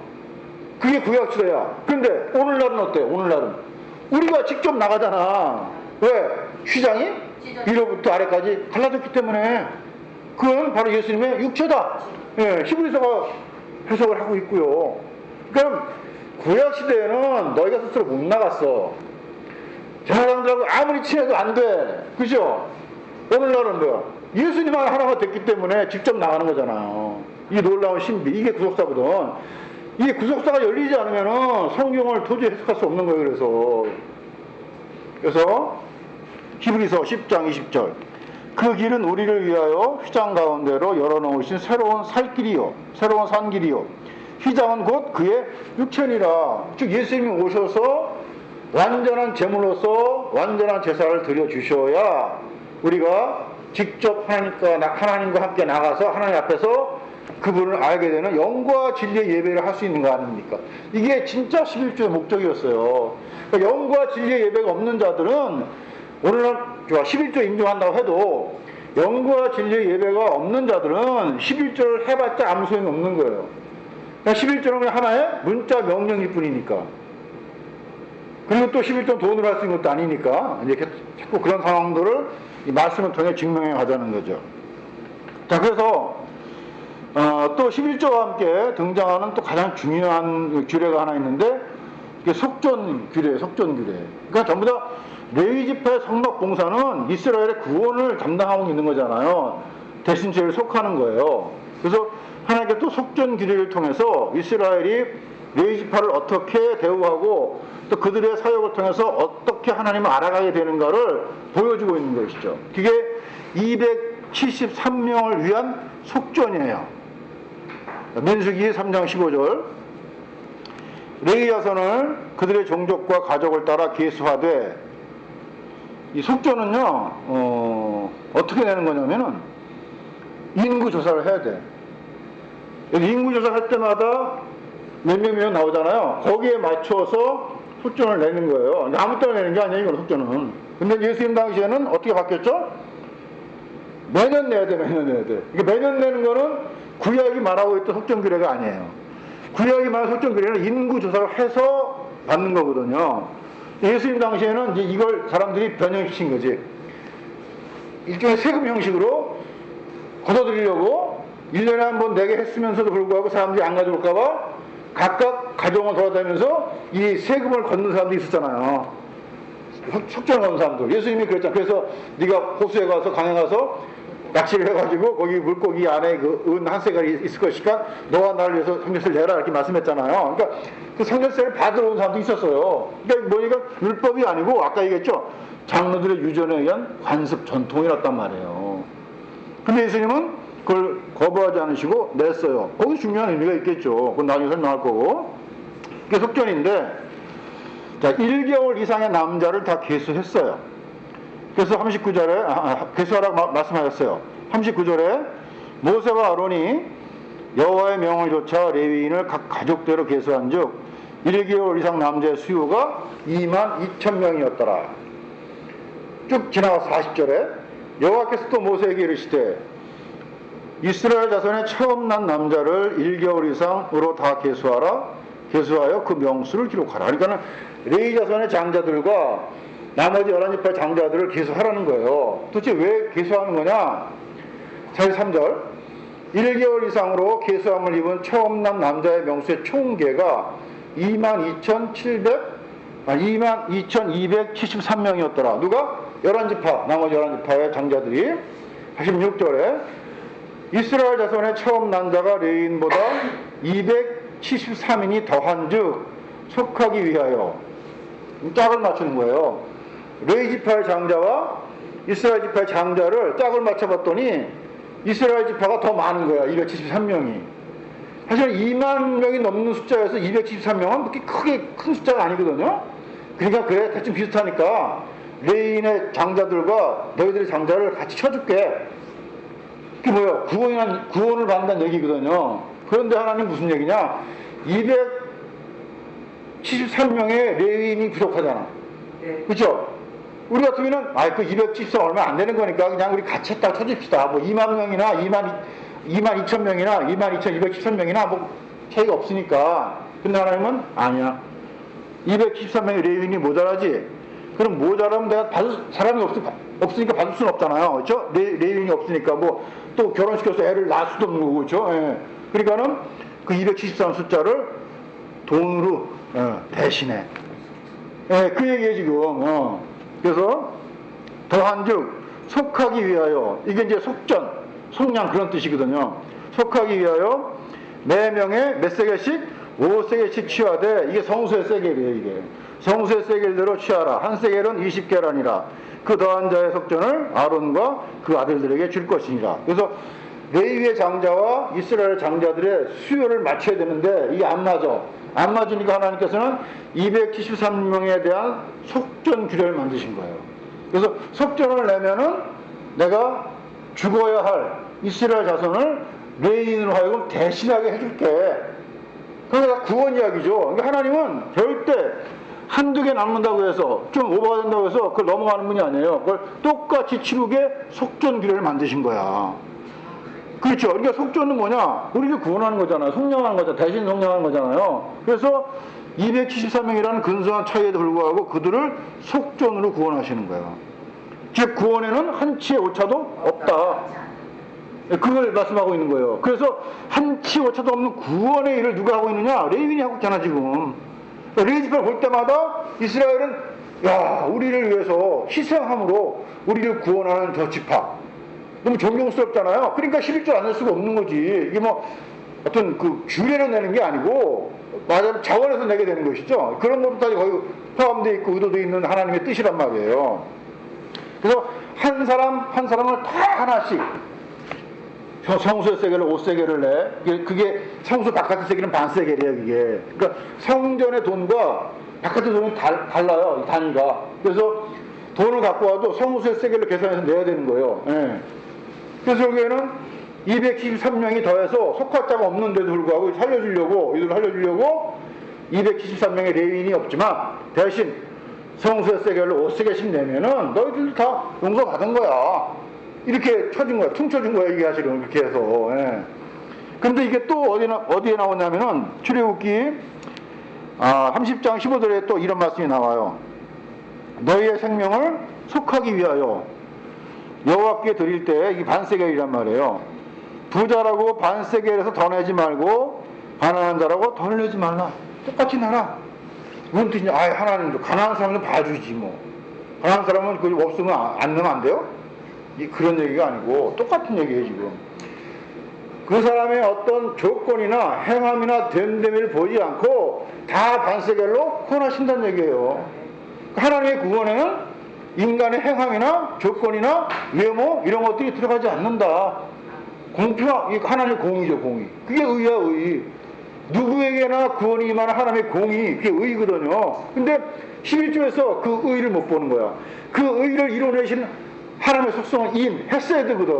그게 구약시대야. 근데 오늘날은 어때? 오늘날은 우리가 직접 나가잖아. 왜? 휘장이 위로부터 아래까지 갈라졌기 때문에. 그건 바로 예수님의 육체다. 예, 히브리서가 해석을 하고 있고요. 그럼 구약시대에는 너희가 스스로 못 나갔어. 제사장들하고 아무리 친해도 안 돼. 그죠? 오늘날은 뭐야? 예수님 하나가 됐기 때문에 직접 나가는 거잖아요. 이 놀라운 신비. 이게 구속사거든. 이게 구속사가 열리지 않으면 성경을 도저히 해석할 수 없는 거예요. 그래서 히브리서 10장 20절. 그 길은 우리를 위하여 휘장 가운데로 열어놓으신 새로운 살길이요. 새로운 산길이요. 휘장은 곧 그의 육체니라. 즉 예수님이 오셔서 완전한 제물로서 완전한 제사를 드려주셔야 우리가 직접 하나님과 함께 나가서 하나님 앞에서 그분을 알게 되는 영과 진리의 예배를 할 수 있는 거 아닙니까? 이게 진짜 11조의 목적이었어요. 그러니까 영과 진리의 예배가 없는 자들은 오늘날 11조 인정한다고 해도 영과 진리의 예배가 없는 자들은 11조를 해봤자 아무 소용이 없는 거예요. 그러니까 11조는 하나의 문자 명령일 뿐이니까. 그리고 또 11조 돈으로 할 수 있는 것도 아니니까 이제 자꾸 그런 상황들을 이 말씀을 통해 증명해 가자는 거죠. 자, 그래서 또 11조와 함께 등장하는 또 가장 중요한 규례가 하나 있는데 이게 속전 규례. 그러니까 전부 다 레위지파의 성막 봉사는 이스라엘의 구원을 담당하고 있는 거잖아요. 대신 죄를 속하는 거예요. 그래서 하나님께 또 속전 규례를 통해서 이스라엘이 레위지파를 어떻게 대우하고 또 그들의 사역을 통해서 어떻게 하나님을 알아가게 되는가를 보여주고 있는 것이죠. 그게 273명을 위한 속전이에요. 민수기 3장 15절. 레위 자손을 그들의 종족과 가족을 따라 계수하되, 이 속전은요 어떻게 되는 거냐면은 인구 조사를 해야 돼. 여기 인구 조사할 때마다 몇 명 나오잖아요. 거기에 맞춰서 속전을 내는 거예요. 아무 때나 내는 게 아니에요, 이건 속전은. 근데 예수님 당시에는 어떻게 바뀌었죠? 매년 내야 돼. 그러니까 매년 내는 거는 구약이 말하고 있던 속전 규례가 아니에요. 구약이 말하는 속전 규례는 인구 조사를 해서 받는 거거든요. 예수님 당시에는 이제 이걸 사람들이 변형시킨 거지. 일종의 세금 형식으로 걷어들이려고 1년에 한 번 내게 했으면서도 불구하고 사람들이 안 가져올까봐 각각 가정을 돌아다니면서 이 세금을 걷는 사람들이 있었잖아요. 속전을 걷는 사람들. 예수님이 그랬잖아요. 그래서 네가 호수에 가서 강에 가서 낚시를 해가지고 거기 물고기 안에 그 은 한 세갈이 있을 것이니까 너와 나를 위해서 성전세를 내라 이렇게 말씀했잖아요. 그러니까 그 성전세를 받으러 온 사람도 있었어요. 그러니까 뭐니까 율법이 아니고 아까 얘기했죠. 장로들의 유전에 의한 관습 전통이었단 말이에요. 근데 예수님은 그걸 거부하지 않으시고 냈어요. 거기 중요한 의미가 있겠죠. 그건 나중에 설명할 거고. 그게 속전인데, 자, 1개월 이상의 남자를 다 계수했어요. 그래서 39절에, 계수하라고 말씀하셨어요. 39절에 모세와 아론이 여호와의 명을 조차 레위인을 각 가족대로 계수한 즉 1개월 이상 남자의 수요가 22,000명이었더라. 쭉 지나가서 40절에 여호와께서 또 모세에게 이르시되 이스라엘 자손의 처음 난 남자를 1개월 이상으로 다 계수하라. 계수하여 그 명수를 기록하라. 그러니까 레위 자손의 장자들과 나머지 11지파 장자들을 계수하라는 거예요. 도대체 왜 계수하는 거냐? 43절 1개월 이상으로 계수함을 입은 처음 난 남자의 명수의 총계가 22,273명이었더라. 누가? 11지파, 나머지 11지파의 장자들이. 86절에 이스라엘 자손의 처음 난 자가 레위인보다 273인이 더한 즉 속하기 위하여 짝을 맞추는 거예요. 레위 지파의 장자와 이스라엘 지파의 장자를 짝을 맞춰봤더니 이스라엘 지파가 더 많은 거야. 273명이. 사실 2만 명이 넘는 숫자여서 273명은 그렇게 크게 큰 숫자가 아니거든요. 그러니까 그래 대충 비슷하니까 레위인의 장자들과 너희들의 장자를 같이 쳐줄게. 그게 뭐예요? 구원을 받는다는 얘기거든요. 그런데 하나님 무슨 얘기냐? 273명의 레위인이 부족하잖아. 그렇죠? 우리 같으면은 그 273 얼마 안 되는 거니까 그냥 우리 같이 했다가 쳐줍시다. 뭐 2만 명이나 22,000명이나 22,273명이나 뭐 차이가 없으니까. 근데 하나님은 아니야. 273명의 레위인이 모자라지. 그럼 모자라면 내가 받을 사람이 없으니까 받을 수는 없잖아요. 그렇죠? 레위인이 없으니까 뭐 또 결혼시켜서 애를 낳을 수도 없는 거고. 그렇죠? 예. 그러니까는 그 273 숫자를 돈으로 대신해. 예, 그 얘기예요 지금. 그래서 더한즉 속하기 위하여, 이게 이제 속량 그런 뜻이거든요. 속하기 위하여 매 명에 몇 세겔씩? 5세겔씩 취하되, 이게 성수의 세겔이에요. 이게 성수의 세겔대로 취하라. 한 세겔은 20계란이라. 그 더한 자의 속전을 아론과 그 아들들에게 줄 것이니라. 그래서 레위의 장자와 이스라엘 장자들의 수요를 맞춰야 되는데 이게 안 맞아. 안 맞으니까 하나님께서는 273명에 대한 속전 규례를 만드신 거예요. 그래서 속전을 내면은 내가 죽어야 할 이스라엘 자손을 레위인으로 하여금 대신하게 해줄게. 그러니까 구원 이야기죠. 그러니까 하나님은 절대 한두 개 남는다고 해서 좀 오버가 된다고 해서 그걸 넘어가는 분이 아니에요. 그걸 똑같이 치르게 속전 규례를 만드신 거야. 그렇죠. 그러니까 속전은 뭐냐? 우리를 구원하는 거잖아요. 속량하는 거잖아요. 대신 속량하는 거잖아요. 그래서 273명이라는 근소한 차이에도 불구하고 그들을 속전으로 구원하시는 거예요. 즉 구원에는 한치의 오차도 없다. 그걸 말씀하고 있는 거예요. 그래서 한치 오차도 없는 구원의 일을 누가 하고 있느냐? 레위인이 하고 있잖아 지금. 레위 지파를 볼 때마다 이스라엘은 우리를 위해서 희생함으로 우리를 구원하는 저 지파. 너무 존경스럽잖아요. 그러니까 11조 안 낼 수가 없는 거지. 이게 뭐 어떤 그 규례로 내는 게 아니고 맞아요. 자원에서 내게 되는 것이죠. 그런 것까지 거의 포함되어 있고 의도되어 있는 하나님의 뜻이란 말이에요. 그래서 한 사람을 다 하나씩 성소의 세겔을 5세겔을 내. 그게 성소 바깥의 세겔은 반세겔이에요. 그게. 그러니까 성전의 돈과 바깥의 돈이 달라요. 이 단위가. 그래서 돈을 갖고 와도 성소의 세겔로 계산해서 내야 되는 거예요. 예. 그래서 여기에는 273명이 더해서 속화자가 없는데도 불구하고 이들 살려주려고 273명의 레위인이 없지만 대신 성소의 세겔로 5세겔씩 내면은 너희들 다 용서받은 거야. 이렇게 쳐준 거야. 퉁쳐준 거야. 이게 사실은 이렇게 해서. 예. 근데 이게 또 어디에 나오냐면은 출애굽기 30장 15절에 또 이런 말씀이 나와요. 너희의 생명을 속하기 위하여 여호와께 드릴 때, 이게 반세겔이란 말이에요. 부자라고 반세게 해서 더 내지 말고 가난한 자라고 덜 내지 말라. 똑같이 내라. 무슨 뜻이냐? 아, 하나님도 가난한 사람은 봐주지 뭐. 가난한 사람은 그 없으면 안 넣으면 안 돼요? 그런 얘기가 아니고 똑같은 얘기예요 지금. 그 사람의 어떤 조건이나 행함이나 됨됨이를 보지 않고 다 반세겔로 구원하신다는 얘기예요. 하나님의 구원에는 인간의 행함이나 조건이나 외모 이런 것들이 들어가지 않는다. 공평, 하나님의 공의죠, 공의. 그게 의야, 의. 누구에게나 구원이 임하는 하나님의 공의, 그게 의거든요. 근데 11조에서 그 의를 못 보는 거야. 그 의를 이뤄내신 하나님의 속성은 인, 했어야 되거든.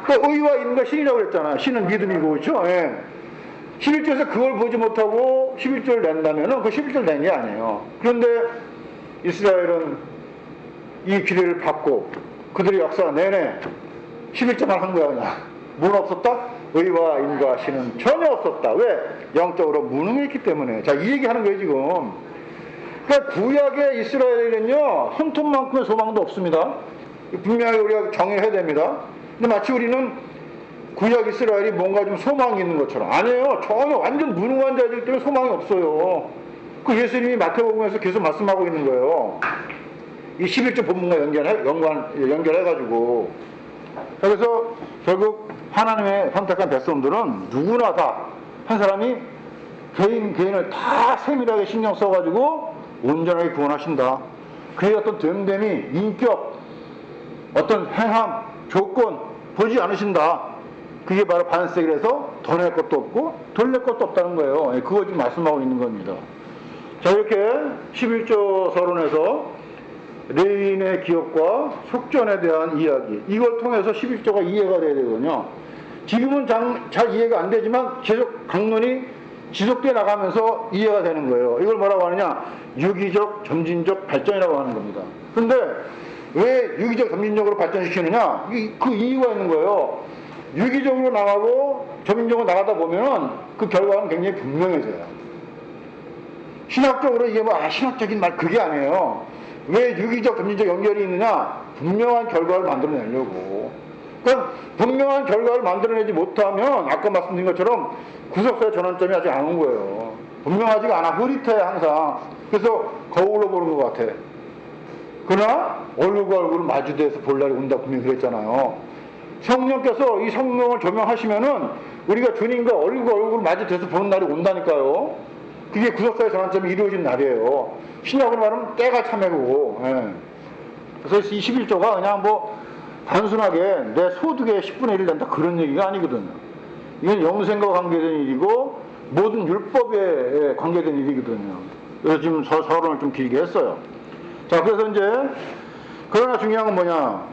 그러니까 의와 인과 신이라고 그랬잖아. 신은 믿음이고, 그렇죠? 예. 11조에서 그걸 보지 못하고 11조를 낸다면은 그 11조를 낸 게 아니에요. 그런데 이스라엘은 이 기회를 받고 그들의 역사 내내 11조만 한 거야, 그냥. 뭘 없었다? 의와 인과 신은 전혀 없었다. 왜? 영적으로 무능했기 때문에. 자, 이 얘기 하는 거예요, 지금. 그러니까 구약의 이스라엘은요, 손톱만큼의 소망도 없습니다. 분명히 우리가 정의를 해야 됩니다. 근데 마치 우리는 구약 이스라엘이 뭔가 좀 소망이 있는 것처럼. 아니에요. 전혀 완전 무능한 자들 때문에 소망이 없어요. 그 예수님이 마태복음에서 계속 말씀하고 있는 거예요. 이 11조 본문과 연결해가지고. 그래서 결국 하나님의 선택한 백성들은 누구나 다 한 사람이 개인을 다 세밀하게 신경 써가지고 온전하게 구원하신다. 그의 어떤 됨됨이, 인격, 어떤 행함, 조건 보지 않으신다. 그게 바로 반세겔에서 더 낼 것도 없고 덜 낼 것도 없다는 거예요. 그거 지금 말씀하고 있는 겁니다. 자, 이렇게 11조 서론에서 레위인의 기업과 속전에 대한 이야기, 이걸 통해서 11조가 이해가 돼야 되거든요. 지금은 잘 이해가 안 되지만 계속 강론이 지속돼 나가면서 이해가 되는 거예요. 이걸 뭐라고 하느냐? 유기적, 점진적 발전이라고 하는 겁니다. 근데 왜 유기적, 점진적으로 발전시키느냐? 그 이유가 있는 거예요. 유기적으로 나가고 점진적으로 나가다 보면은 그 결과는 굉장히 분명해져요. 신학적으로 이게 신학적인 말 그게 아니에요. 왜 유기적, 점진적 연결이 있느냐? 분명한 결과를 만들어내려고. 그러니까 분명한 결과를 만들어내지 못하면 아까 말씀드린 것처럼 구속사의 전환점이 아직 안 온 거예요. 분명하지가 않아. 흐릿해 항상. 그래서 거울로 보는 것 같아. 그러나 얼굴과 얼굴을 마주대해서 볼 날이 온다 분명히 그랬잖아요. 성령께서 이 성령을 조명하시면은 우리가 주님과 얼굴과 얼굴을 마주대해서 보는 날이 온다니까요. 그게 구속사의 전환점이 이루어진 날이에요. 신약으로 말하면 때가 참해고. 예. 그래서 이 11조가 그냥 단순하게 내 소득의 10분의 1 된다 그런 얘기가 아니거든요. 이건 영생과 관계된 일이고 모든 율법에 관계된 일이거든요. 그래서 지금 서론을 좀 길게 했어요. 자, 그래서 이제 그러나 중요한 건 뭐냐?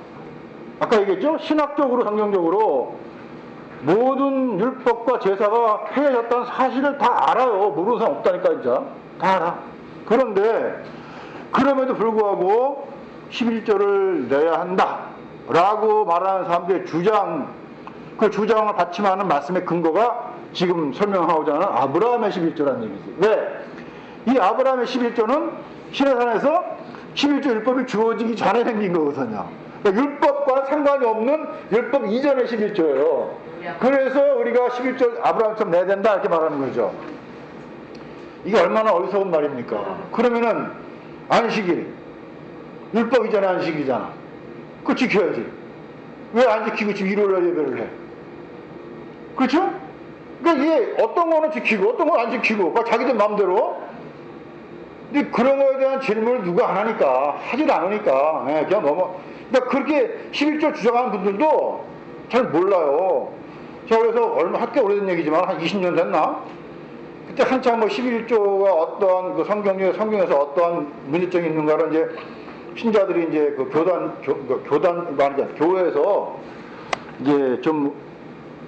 아까 얘기했죠? 신학적으로, 성경적으로 모든 율법과 제사가 해야졌다는 사실을 다 알아요. 모르는 사람 없다니까, 진짜. 다 알아. 그런데 그럼에도 불구하고 11조를 내야 한다 라고 말하는 사람들의 주장, 그 주장을 받침하는 말씀의 근거가 지금 설명하고자 하는 아브라함의 11조라는 얘기지. 왜? 이 아브라함의 11조는 시내산에서 11조 율법이 주어지기 전에 생긴 거거든요. 그러니까 율법과 상관이 없는 율법 이전의 11조예요. 그래서 우리가 11조 아브라함처럼 내야 된다 이렇게 말하는 거죠. 이게 얼마나 어리석은 말입니까? 그러면은 안식일, 율법 이전의 안식이잖아. 그거 지켜야지. 왜 안 지키고 지금 일요일날 예배를 해? 그렇죠? 그러니까 이게 어떤 거는 지키고 어떤 건 안 지키고 자기들 마음대로. 근데 그런 거에 대한 질문을 누가 안 하니까, 하질 않으니까 그냥 그러니까 그렇게 11조 주장하는 분들도 잘 몰라요. 제가 그래서 꽤 오래된 얘기지만 한 20년 됐나? 그때 한참 11조가 어떠한 그 성경에서 어떠한 문제점이 있는가를 이제 신자들이 이제 교회에서 이제 좀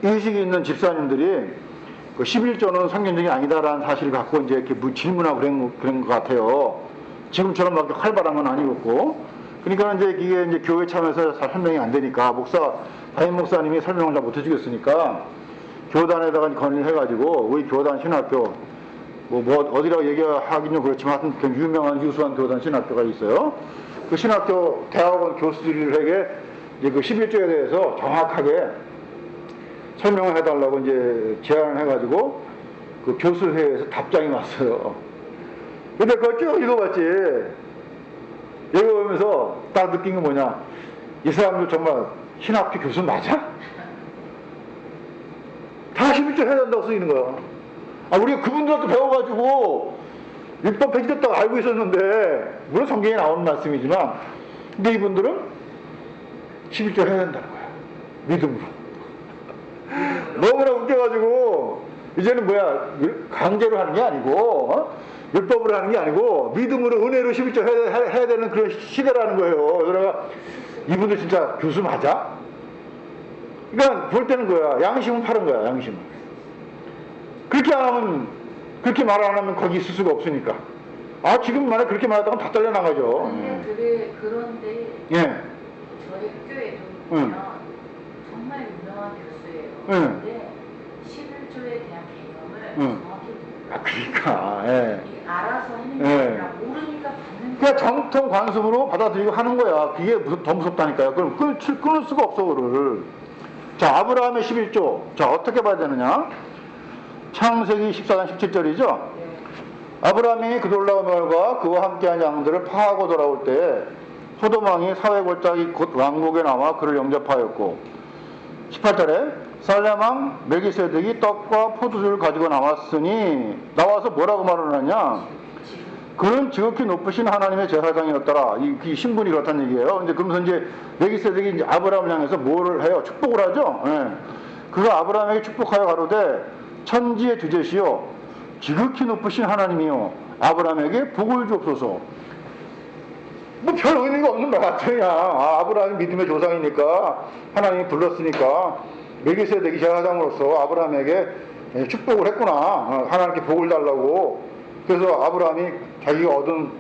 의식이 있는 집사님들이 그 11조는 성경적이 아니다라는 사실을 갖고 이제 이렇게 질문하고 그런 것 같아요. 지금처럼 막 활발한 건 아니었고. 그러니까 이게 이제 교회 참여해서 잘 설명이 안 되니까 담임 목사님이 설명을 잘 못 해주겠으니까 교단에다가 건의를 해가지고 우리 교단 신학교 어디라고 얘기하긴 좀 그렇지만 하여튼 유명한 유수한 교단 신학교가 있어요. 그 신학교 대학원 교수들에게 이제 그 11조에 대해서 정확하게 설명을 해달라고 이제 제안을 해가지고 그 교수회에서 답장이 왔어요. 근데 그걸 쭉 읽어봤지. 읽어보면서 딱 느낀 게 뭐냐. 이 사람들 정말 신학교 교수 맞아? 다 11조 해야 된다고 쓰이는 거야. 아, 우리가 그분들한테 배워가지고 율법 폐지됐다고 알고 있었는데, 물론 성경에 나오는 말씀이지만, 근데 이분들은 11조 해야 된다는 거야. 믿음으로. 너무나 웃겨가지고, 이제는 뭐야, 강제로 하는 게 아니고, 율법으로 하는 게 아니고, 믿음으로, 은혜로 11조 해야 되는 그런 시대라는 거예요. 그래서 이분들 진짜 교수 맞아? 그러니까 볼 때는 거야. 양심은 파는 거야, 양심은. 그렇게 안 하면, 그렇게 말 안 하면 거기 있을 수가 없으니까. 아, 지금 만약 그렇게 말하다가 다 잘려나가죠. 그런데 예. 저희 학교에도 보면 정말 유명한 교수예요. 근데 11조에 대한 개념을 정확히 모르요. 아, 그러니까. 예. 이게 알아서 하는 게 예. 아니라 모르니까 받는 그냥 정통 관습으로 받아들이고 하는 거야. 그게 더 무섭다니까요. 그럼 끊을 수가 없어, 그거를. 자, 아브라함의 11조. 자, 어떻게 봐야 되느냐? 창세기 14장 17절이죠? 아브라함이 그돌라오멜과 그와 함께한 양들을 파하고 돌아올 때 소돔왕이 사회골짜기 곧 왕국에 나와 그를 영접하였고, 18절에 살렘왕 멜기세덱이 떡과 포도주를 가지고 나와서 뭐라고 말을 하냐? 그는 지극히 높으신 하나님의 제사장이었더라. 이 신분이 그렇다는 얘기예요. 근데 그러면서 이제 멜기세덱이 이제 아브라함을 향해서 뭐를 해요? 축복을 하죠. 예. 그가 아브라함에게 축복하여 가로되 천지의 주제시요 지극히 높으신 하나님이요 아브라함에게 복을 주옵소서. 뭐 별 의미가 없는 말 같아요. 그냥 아브라함이 믿음의 조상이니까 하나님이 불렀으니까 멜기세덱이 제사장으로서 아브라함에게 축복을 했구나. 하나님께 복을 달라고. 그래서 아브라함이 자기가 얻은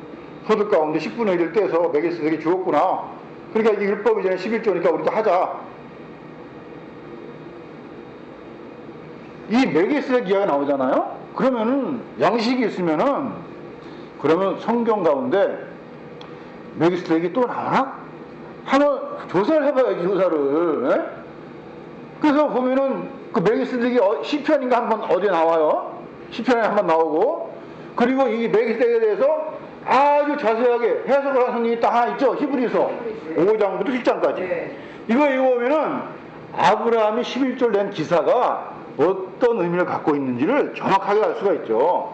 소득 가운데 10분의 1을 떼서 멜기세덱이 주었구나. 그러니까 이 율법이 이제 11조니까 우리도 하자. 이 멜기세덱 이야기가 나오잖아요. 그러면은 양식이 있으면은 그러면 성경 가운데 멜기세덱이 또 나오나? 한번 조사를 해봐야지, 조사를. 에? 그래서 보면은 그 멜기세덱이 시편인가 한번 어디에 나와요. 시편에 한번 나오고, 그리고 이 멜기세덱에 대해서 아주 자세하게 해석을 한 성경이 딱 하나 있죠. 히브리서 5장부터 10장까지. 이거 읽어보면은 아브라함이 11절 낸 기사가 어떤 의미를 갖고 있는지를 정확하게 알 수가 있죠.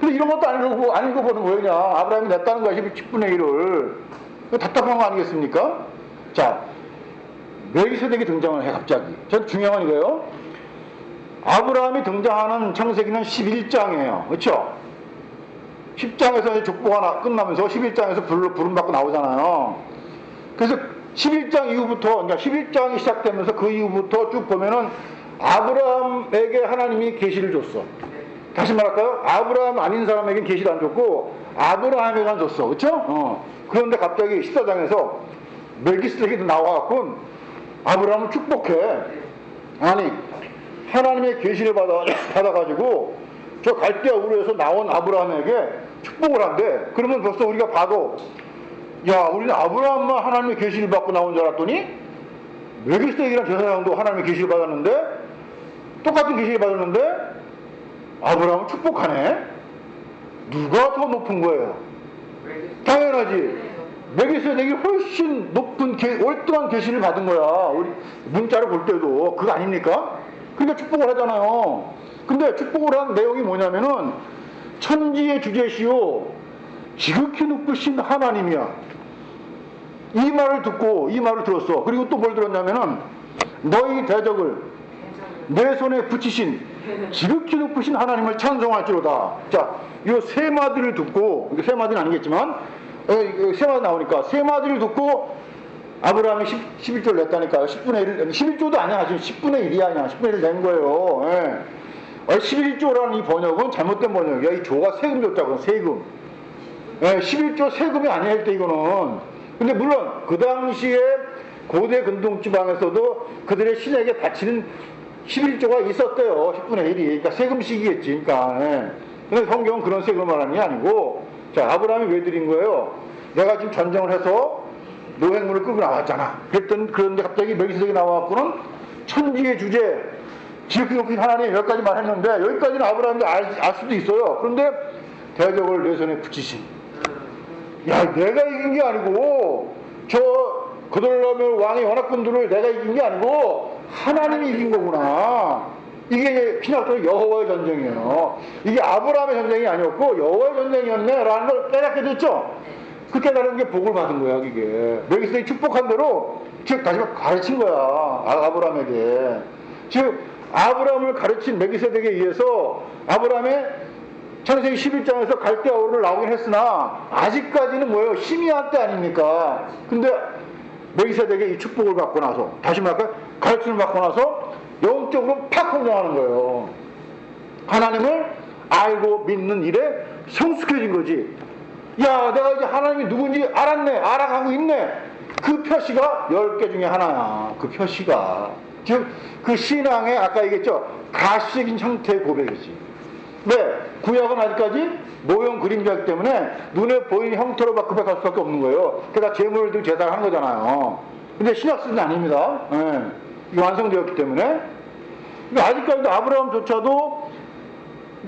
근데 이런 것도 안 읽어보는 거예요. 그냥 아브라함이 냈다는 거야, 10분의 1을. 답답한 거 아니겠습니까? 자, 멜기세덱이 등장을 해, 갑자기. 전 중요한 건 이거예요. 아브라함이 등장하는 창세기는 11장이에요. 그렇죠? 10장에서 이제 족보가 끝나면서 11장에서 부름받고 나오잖아요. 그래서 11장 이후부터, 그러니까 11장이 시작되면서 그 이후부터 쭉 보면은 아브라함에게 하나님이 계시를 줬어. 다시 말할까요? 아브라함 아닌 사람에겐 계시를 안 줬고 아브라함에게만 줬어. 그렇죠? 그런데 갑자기 14장에서 멜기세덱이 나와갖고 아브라함을 축복해. 아니, 하나님의 계시를 받아가지고 저 갈대아 우르에서 나온 아브라함에게 축복을 한대. 그러면 벌써 우리가 봐도, 야, 우리는 아브라함만 하나님의 계시를 받고 나온 줄 알았더니 멜기세덱이라는 제사장도 하나님의 계시를 받았는데, 똑같은 계시를 받았는데 아브라함을 축복하네. 누가 더 높은 거예요? 당연하지. 멜기세덱이 훨씬 높은 월등한 계시를 받은 거야. 우리 문자를 볼 때도 그거 아닙니까? 그러니까 축복을 하잖아요. 근데 축복을 한 내용이 뭐냐면은 천지의 주제시요 지극히 높으신 하나님이야. 이 말을 들었어. 그리고 또 뭘 들었냐면은 너희 대적을 내 손에 붙이신 지극히 높으신 하나님을 찬송할지로다. 자, 이 세 마디를 듣고, 이게 세 마디는 아니겠지만 세 마디 나오니까 세 마디를 듣고 아브라함이 11조를 냈다니까요. 10분의 1, 11조도 아니야. 지금 10분의 1이 아니야. 10분의 1을 낸 거예요. 예. 11조라는 이 번역은 잘못된 번역이야. 이 조가 세금 줬다고, 세금. 예, 11조 세금이 아니야, 때 이거는. 근데 물론 그 당시에 고대 근동 지방에서도 그들의 신에게 바치는 11조가 있었대요. 10분의 1이. 그러니까 세금식이겠지. 그러니까. 예. 근데 성경은 그런 세금을 말하는 게 아니고, 자, 아브라함이 왜 드린 거예요? 내가 지금 전쟁을 해서 노획물을 끌고 나왔잖아. 그런데 갑자기 멜기세덱이 나와갖고는 천지의 주제, 지극히 높은 하나님 여기까지 말했는데 여기까지는 아브라함이 알 수도 있어요. 그런데 대적을 내 손에 붙이신. 야, 내가 이긴 게 아니고 저 그돌라오멜 왕의 연합군들을 내가 이긴 게 아니고 하나님이 이긴 거구나. 이게 신학적으로 여호와의 전쟁이에요. 이게 아브라함의 전쟁이 아니었고 여호와의 전쟁이었네라는 걸 깨닫게 됐죠. 그 깨달은 게 복을 받은 거야. 이게 멜기세덱이 축복한 대로 즉 다시 말해 가르친 거야. 아브라함에게. 즉 아브라함을 가르친 멜기세덱에 의해서 아브라함의 창세기 11장에서 갈대아우르를 나오긴 했으나 아직까지는 뭐예요? 희미한 때 아닙니까? 근데 멜기세덱의 이 축복을 받고 나서 다시 말할까요? 가르침을 받고 나서 영적으로 팍 성장하는 거예요. 하나님을 알고 믿는 일에 성숙해진 거지. 야, 내가 이제 하나님이 누군지 알았네, 알아가고 있네. 그 표시가 10개 중에 하나야. 그 표시가. 즉, 그 신앙의 아까 얘기했죠. 가시적인 형태의 고백이지. 왜? 구약은 아직까지 모형 그림자이기 때문에 눈에 보이는 형태로 고백할 수밖에 없는 거예요. 그러니까 제물을 들고 제사를 하는 거잖아요. 근데 신약성은 아닙니다. 예. 이게 완성되었기 때문에. 그러니까 아직까지도 아브라함조차도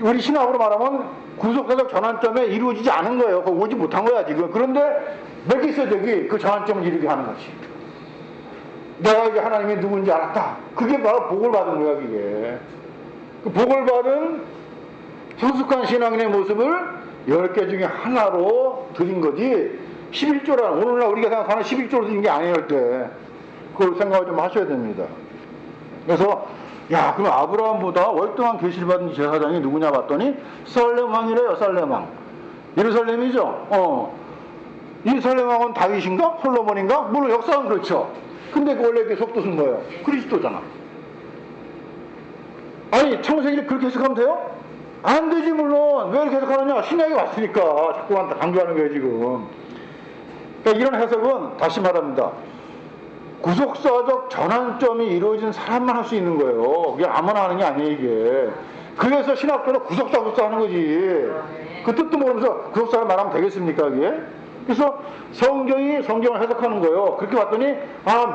우리 신학으로 말하면 구속사적 전환점에 이루어지지 않은 거예요. 거기 오지 못한 거야, 지금. 그런데 멜기세덱이 그 전환점을 이루게 하는 거지. 내가 이제 하나님이 누군지 알았다. 그게 바로 복을 받은 거야, 그게. 그 복을 받은 성숙한 신앙인의 모습을 10개 중에 하나로 드린 거지 11조라는 오늘날 우리가 생각하는 11조로 드린 게 아니에요. 때 그걸 생각을 좀 하셔야 됩니다. 그래서 야, 그럼 아브라함보다 월등한 계시를 받은 제사장이 누구냐 봤더니 살렘 왕이래요. 살렘 왕. 예루살렘이죠. 이 살렘 왕은 다윗인가? 솔로몬인가? 물론 역사는 그렇죠. 근데 그 원래 그 속뜻은 뭐예요? 그리스도잖아. 아니, 창세기를 그렇게 해석하면 돼요? 안 되지. 물론 왜 이렇게 해석하느냐? 신약이 왔으니까 자꾸만 강조하는 거예요 지금. 그러니까 이런 해석은 다시 말합니다. 구속사적 전환점이 이루어진 사람만 할 수 있는 거예요. 그게 아무나 하는 게 아니에요 이게. 그래서 신학교는 구속사 하는 거지. 그 뜻도 모르면서 구속사를 말하면 되겠습니까 이게? 그래서 성경을 해석하는 거예요. 그렇게 봤더니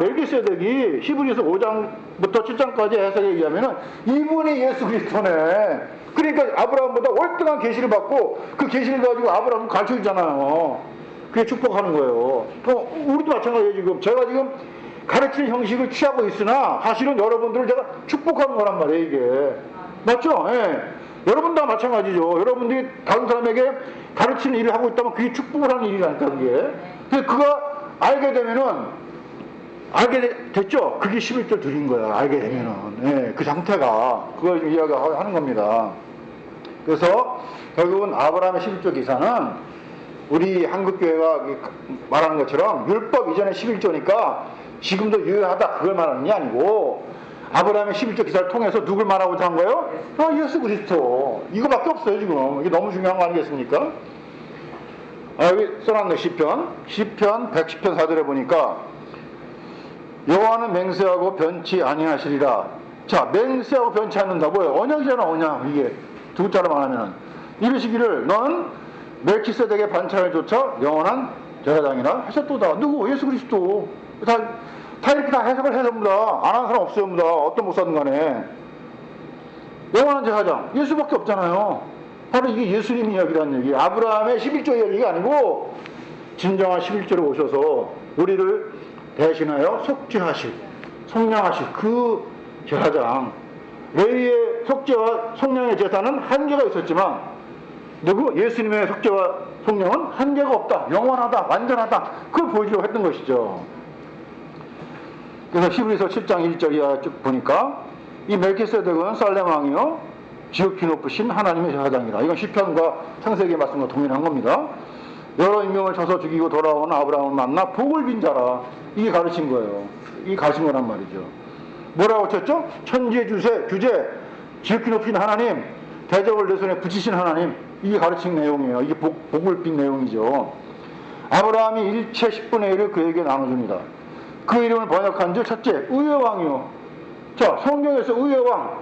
멜기세덱이 히브리서 5장부터 7장까지 해석에 의하면은 이분이 예수 그리스도네. 그러니까 아브라함보다 월등한 계시를 받고 그 계시를 가지고 아브라함을 가르쳐 주잖아요. 그게 축복하는 거예요. 우리도 마찬가지예요 지금. 제가 지금 가르치는 형식을 취하고 있으나 사실은 여러분들을 제가 축복하는 거란 말이에요 이게. 맞죠? 예. 여러분 다 마찬가지죠. 여러분들이 다른 사람에게 가르치는 일을 하고 있다면 그게 축복을 하는 일이라니까 그게. 그래서 그가 알게 되면은 알게 됐죠? 그게 11조 드린 거야. 알게 되면은. 예, 그 상태가 그걸 좀 이야기하는 겁니다. 그래서 결국은 아브라함의 11조 기사는 우리 한국교회가 말하는 것처럼 율법 이전에 11조니까 지금도 유효하다 그걸 말하는 게 아니고 아브라함의 11조 기사를 통해서 누굴 말하고자 한 거예요? 예수 그리스도. 이거밖에 없어요 지금. 이게 너무 중요한 거 아니겠습니까? 여기 써놨네. 시편 110편 4절에 보니까 여호와는 맹세하고 변치 아니하시리라. 자, 맹세하고 변치 않는다. 뭐예요? 언약이잖아 언약. 이게 두 글자로 말하면은 이르시기를 너는 멜키세덱의 반찬을 조차 영원한 제사장이라 하셨도다. 누구? 예수 그리스도. 다 이렇게 다 해석을 해서입니다. 안 하는 사람 없어요입니다. 어떤 목사든 간에. 영원한 제사장. 예수밖에 없잖아요. 바로 이게 예수님 이야기라는 얘기. 아브라함의 11조 이야기가 아니고 진정한 11조로 오셔서 우리를 대신하여 속죄하실, 속량하실 그 제사장. 레위의 속죄와 속량의 제사는 한계가 있었지만 누구? 예수님의 속죄와 속량은 한계가 없다. 영원하다. 완전하다. 그걸 보여주려고 했던 것이죠. 그래서 히브리서 7장 1절 이하 쭉 보니까 이 멜키세덱은 살렘 왕이요 지극히 높으신 하나님의 제사장이라. 이건 시편과 창세기의 말씀과 동일한 겁니다. 여러 인명을 쳐서 죽이고 돌아온 아브라함을 만나 복을 빈 자라. 이게 가르친 거예요. 이게 가르친 거란 말이죠. 뭐라고 쳤죠? 천지의 주제 지극히 높인 하나님, 대적을 내 손에 붙이신 하나님. 이게 가르친 내용이에요. 이게 복을 빈 내용이죠. 아브라함이 일체 10분의 1을 그에게 나눠줍니다. 그 이름을 번역한 줄 첫째, 의의 왕이요. 자, 성경에서 의의 왕,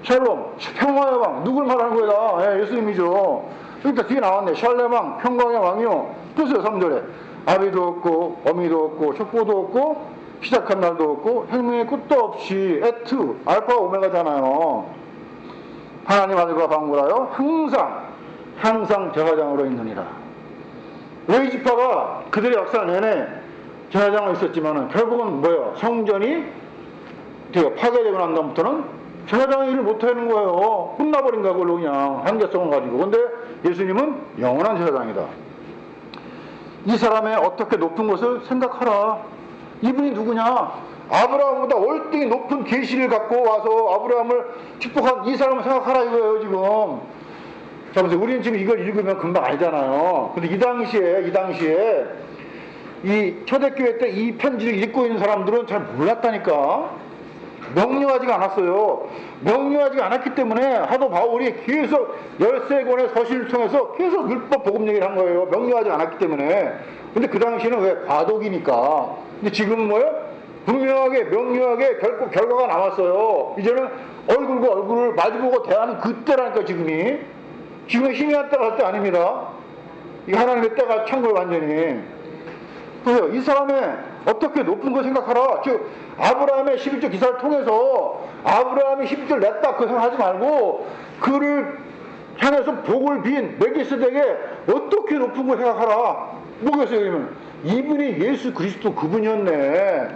샬롬, 평화의 왕, 누굴 말하는 거야? 예수님이죠. 그러니까 뒤에 나왔네. 샬렘 왕, 평강의 왕이요. 보세요, 3절에. 아비도 없고, 어미도 없고, 족보도 없고, 시작한 날도 없고 생명의 끝도 없이 에트 알파 오메가잖아요. 하나님 아들과 방불하여 항상 제사장으로 있느니라. 레위 지파가 그들의 역사 내내 제사장으로 있었지만은 결국은 뭐예요? 성전이 파괴되고 난 다음부터는 제사장의 일을 못하는 거예요. 끝나버린 거야, 그걸로 그냥 한계성을 가지고. 근데 예수님은 영원한 제사장이다. 이 사람의 어떻게 높은 것을 생각하라. 이분이 누구냐? 아브라함보다 월등히 높은 계시를 갖고 와서 아브라함을 축복한 이 사람을 생각하라 이거예요, 지금. 자, 보세요. 우리는 지금 이걸 읽으면 금방 알잖아요. 근데 이 당시에 이 초대교회 때 이 편지를 읽고 있는 사람들은 잘 몰랐다니까. 명료하지가 않았어요. 명료하지가 않았기 때문에 하도 바울이 계속 13권의 서신을 통해서 계속 율법 복음 얘기를 한 거예요. 명료하지 않았기 때문에. 근데 그 당시에는 왜 과도기니까. 근데 지금은 뭐예요? 분명하게 명료하게 결과가 나왔어요. 이제는 얼굴과 얼굴을 마주보고 대하는 그때라니까. 지금이 힘이 왔다가 할 때 아닙니다. 이 하나님의 때가 찬 거예요, 완전히. 보세요. 이 사람의 어떻게 높은 거 생각하라. 즉 아브라함의 11조 기사를 통해서 아브라함이 11조를 냈다 그 생각하지 말고 그를 향해서 복을 빈 멜기세덱에 어떻게 높은 거 생각하라. 뭐겠어요? 그러면 이분이 예수 그리스도 그분이었네.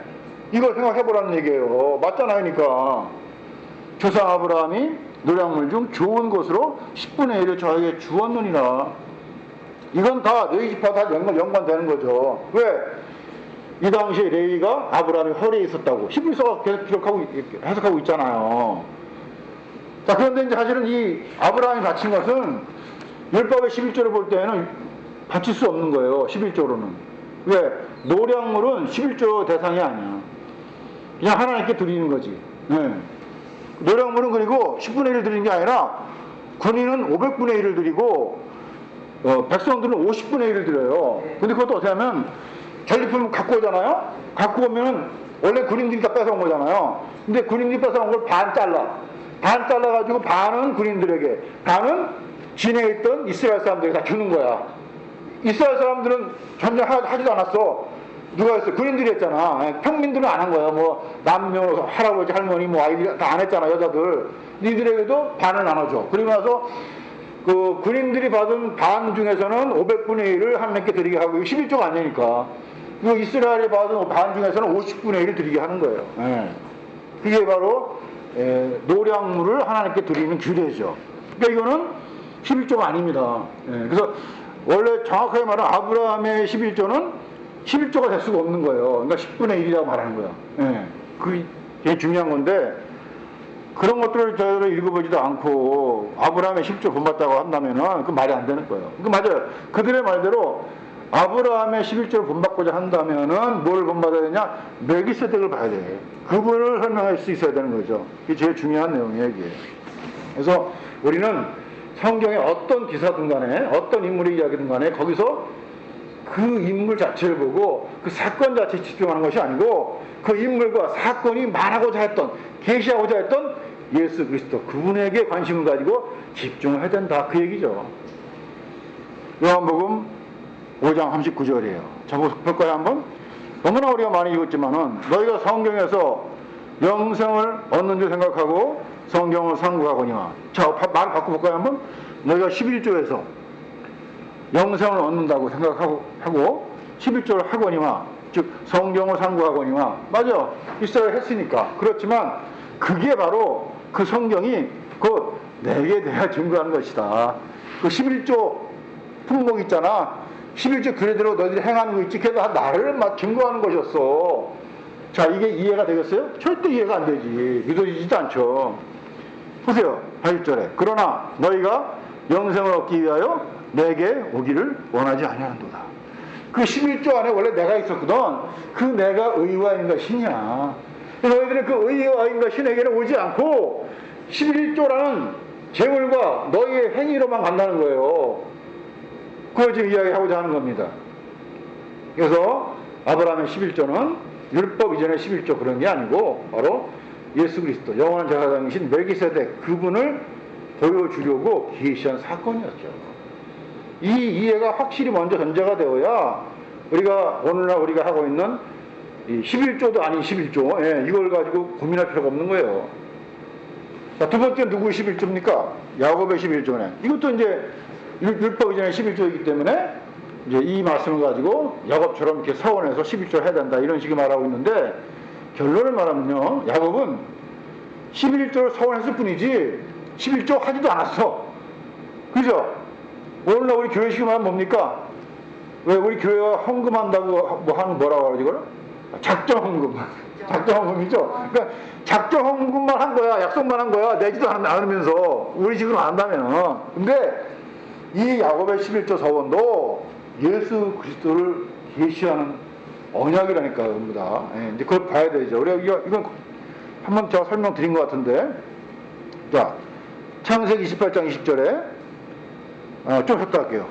이걸 생각해보라는 얘기예요. 맞잖아요. 그러니까 조상 아브라함이 노량물 중 좋은 것으로 10분의 1을 저에게 주었느니라. 이건 다 레위 지파 다 연관되는 거죠. 왜? 이 당시에 레위가 아브라함의 허리에 있었다고 히브리서가 계속 기록하고 해석하고 있잖아요. 자, 그런데 이제 사실은 이 아브라함이 바친 것은 율법의 11조를 볼 때는 바칠 수 없는 거예요. 11조로는. 왜? 노량물은 11조 대상이 아니야. 그냥 하나님께 드리는 거지. 네. 노량물은 그리고 10분의 1을 드리는 게 아니라 군인은 500분의 1을 드리고 백성들은 50분의 1을 드려요. 근데 그것도 어떻게 하면 전리품을 갖고 오잖아요. 갖고 오면은 원래 군인들이 다 뺏어온 거잖아요. 근데 군인들이 뺏어온 걸 반 잘라가지고 반은 군인들에게, 반은 진해에 있던 이스라엘 사람들에게 다 주는 거야. 이스라엘 사람들은 전혀 하지도 않았어. 누가 했어? 군인들이 했잖아. 평민들은 안 한 거야. 뭐 남녀, 할아버지, 할머니, 뭐 아이들 다 안 했잖아. 여자들. 니들에게도 반을 나눠줘. 그리고 나서 그 군인들이 받은 반 중에서는 500분의 1을 하나님께 드리게 하고, 11조가 아니니까. 그 이스라엘이 받은 반 중에서는 50분의 1을 드리게 하는 거예요. 예. 그게 바로 노량물을 하나님께 드리는 규례죠. 그러니까 이거는 11조가 아닙니다. 예. 그래서 원래 정확하게 말하면 아브라함의 11조는 11조가 될 수가 없는 거예요. 그러니까 10분의 1이라고 말하는 거예요. 예. 그게 되게 중요한 건데, 그런 것들을 저희로 읽어보지도 않고 아브라함의 10조 본받다고 한다면은 그 말이 안 되는 거예요. 그 맞아요. 그들의 말대로 아브라함의 11조를 본받고자 한다면은 뭘 본받아야 되냐? 멜기세덱을 봐야 돼. 그분을 설명할 수 있어야 되는 거죠. 이게 제일 중요한 내용이에요, 이게. 그래서 우리는 성경의 어떤 기사든 간에 어떤 인물의 이야기든 간에 거기서 그 인물 자체를 보고 그 사건 자체에 집중하는 것이 아니고 그 인물과 사건이 말하고자 했던, 계시하고자 했던 예수 그리스도 그분에게 관심을 가지고 집중을 해야 된다, 그 얘기죠. 요한복음 5장 39절이에요. 자, 볼까요 한번? 너무나 우리가 많이 읽었지만은 너희가 성경에서 영생을 얻는 줄 생각하고 성경을 상고하거니와. 자, 말을 바꿔볼까요 한번? 너희가 11조에서 영생을 얻는다고 생각하고 11조를 하거니와, 즉 성경을 상고하거니와. 맞아, 이스라엘 했으니까. 그렇지만 그게 바로 그 성경이 그 내게 대하 증거하는 것이다. 그 11조 품목 있잖아. 11조 그대로 너희들이 행하는 거 있지. 그게 다 나를 막 증거하는 것이었어. 자, 이게 이해가 되겠어요? 절대 이해가 안 되지. 믿어지지도 않죠. 보세요. 8절에 그러나 너희가 영생을 얻기 위하여 내게 오기를 원하지 아니하는도다. 그 11조 안에 원래 내가 있었거든. 그 내가 의와 인과 신이야. 너희들은 그 의와 인과 신에게는 오지 않고 11조라는 재물과 너희의 행위로만 간다는 거예요. 그걸 지금 이야기하고자 하는 겁니다. 그래서 아브라함의 11조는 율법 이전의 11조 그런 게 아니고 바로 예수 그리스도 영원한 제사장이신 멜기세덱 그분을 보여주려고 계시한 사건이었죠. 이 이해가 확실히 먼저 전제가 되어야 우리가 오늘날 우리가 하고 있는 이 11조도 아닌 11조, 예, 이걸 가지고 고민할 필요가 없는 거예요. 자, 두 번째 누구 11조입니까? 야곱의 11조네. 이것도 이제 율법 이전의 11조이기 때문에 이제 이 말씀을 가지고 야곱처럼 이렇게 서원해서 11조를 해야 된다 이런 식의 말하고 있는데, 결론을 말하면요, 야곱은 11조를 서원했을 뿐이지 11조 하지도 않았어. 그죠? 오늘날 우리 교회식으로 하면 뭡니까? 왜 우리 교회가 헌금한다고 뭐 하는 뭐라고 하지 이걸? 작정 헌금. 작정 헌금이죠. 그러니까 작정 헌금만 한 거야. 약속만 한 거야. 내지도 않으면서 우리 식으로 안다면은. 근데 이 야곱의 11조 서원도 예수 그리스도를 계시하는 언약이라니까요, 전부 다. 예, 이제 그걸 봐야 되죠. 우리가 이건 한번 제가 설명드린 것 같은데, 자, 창세기 28장 20절에 좀 섞을게요.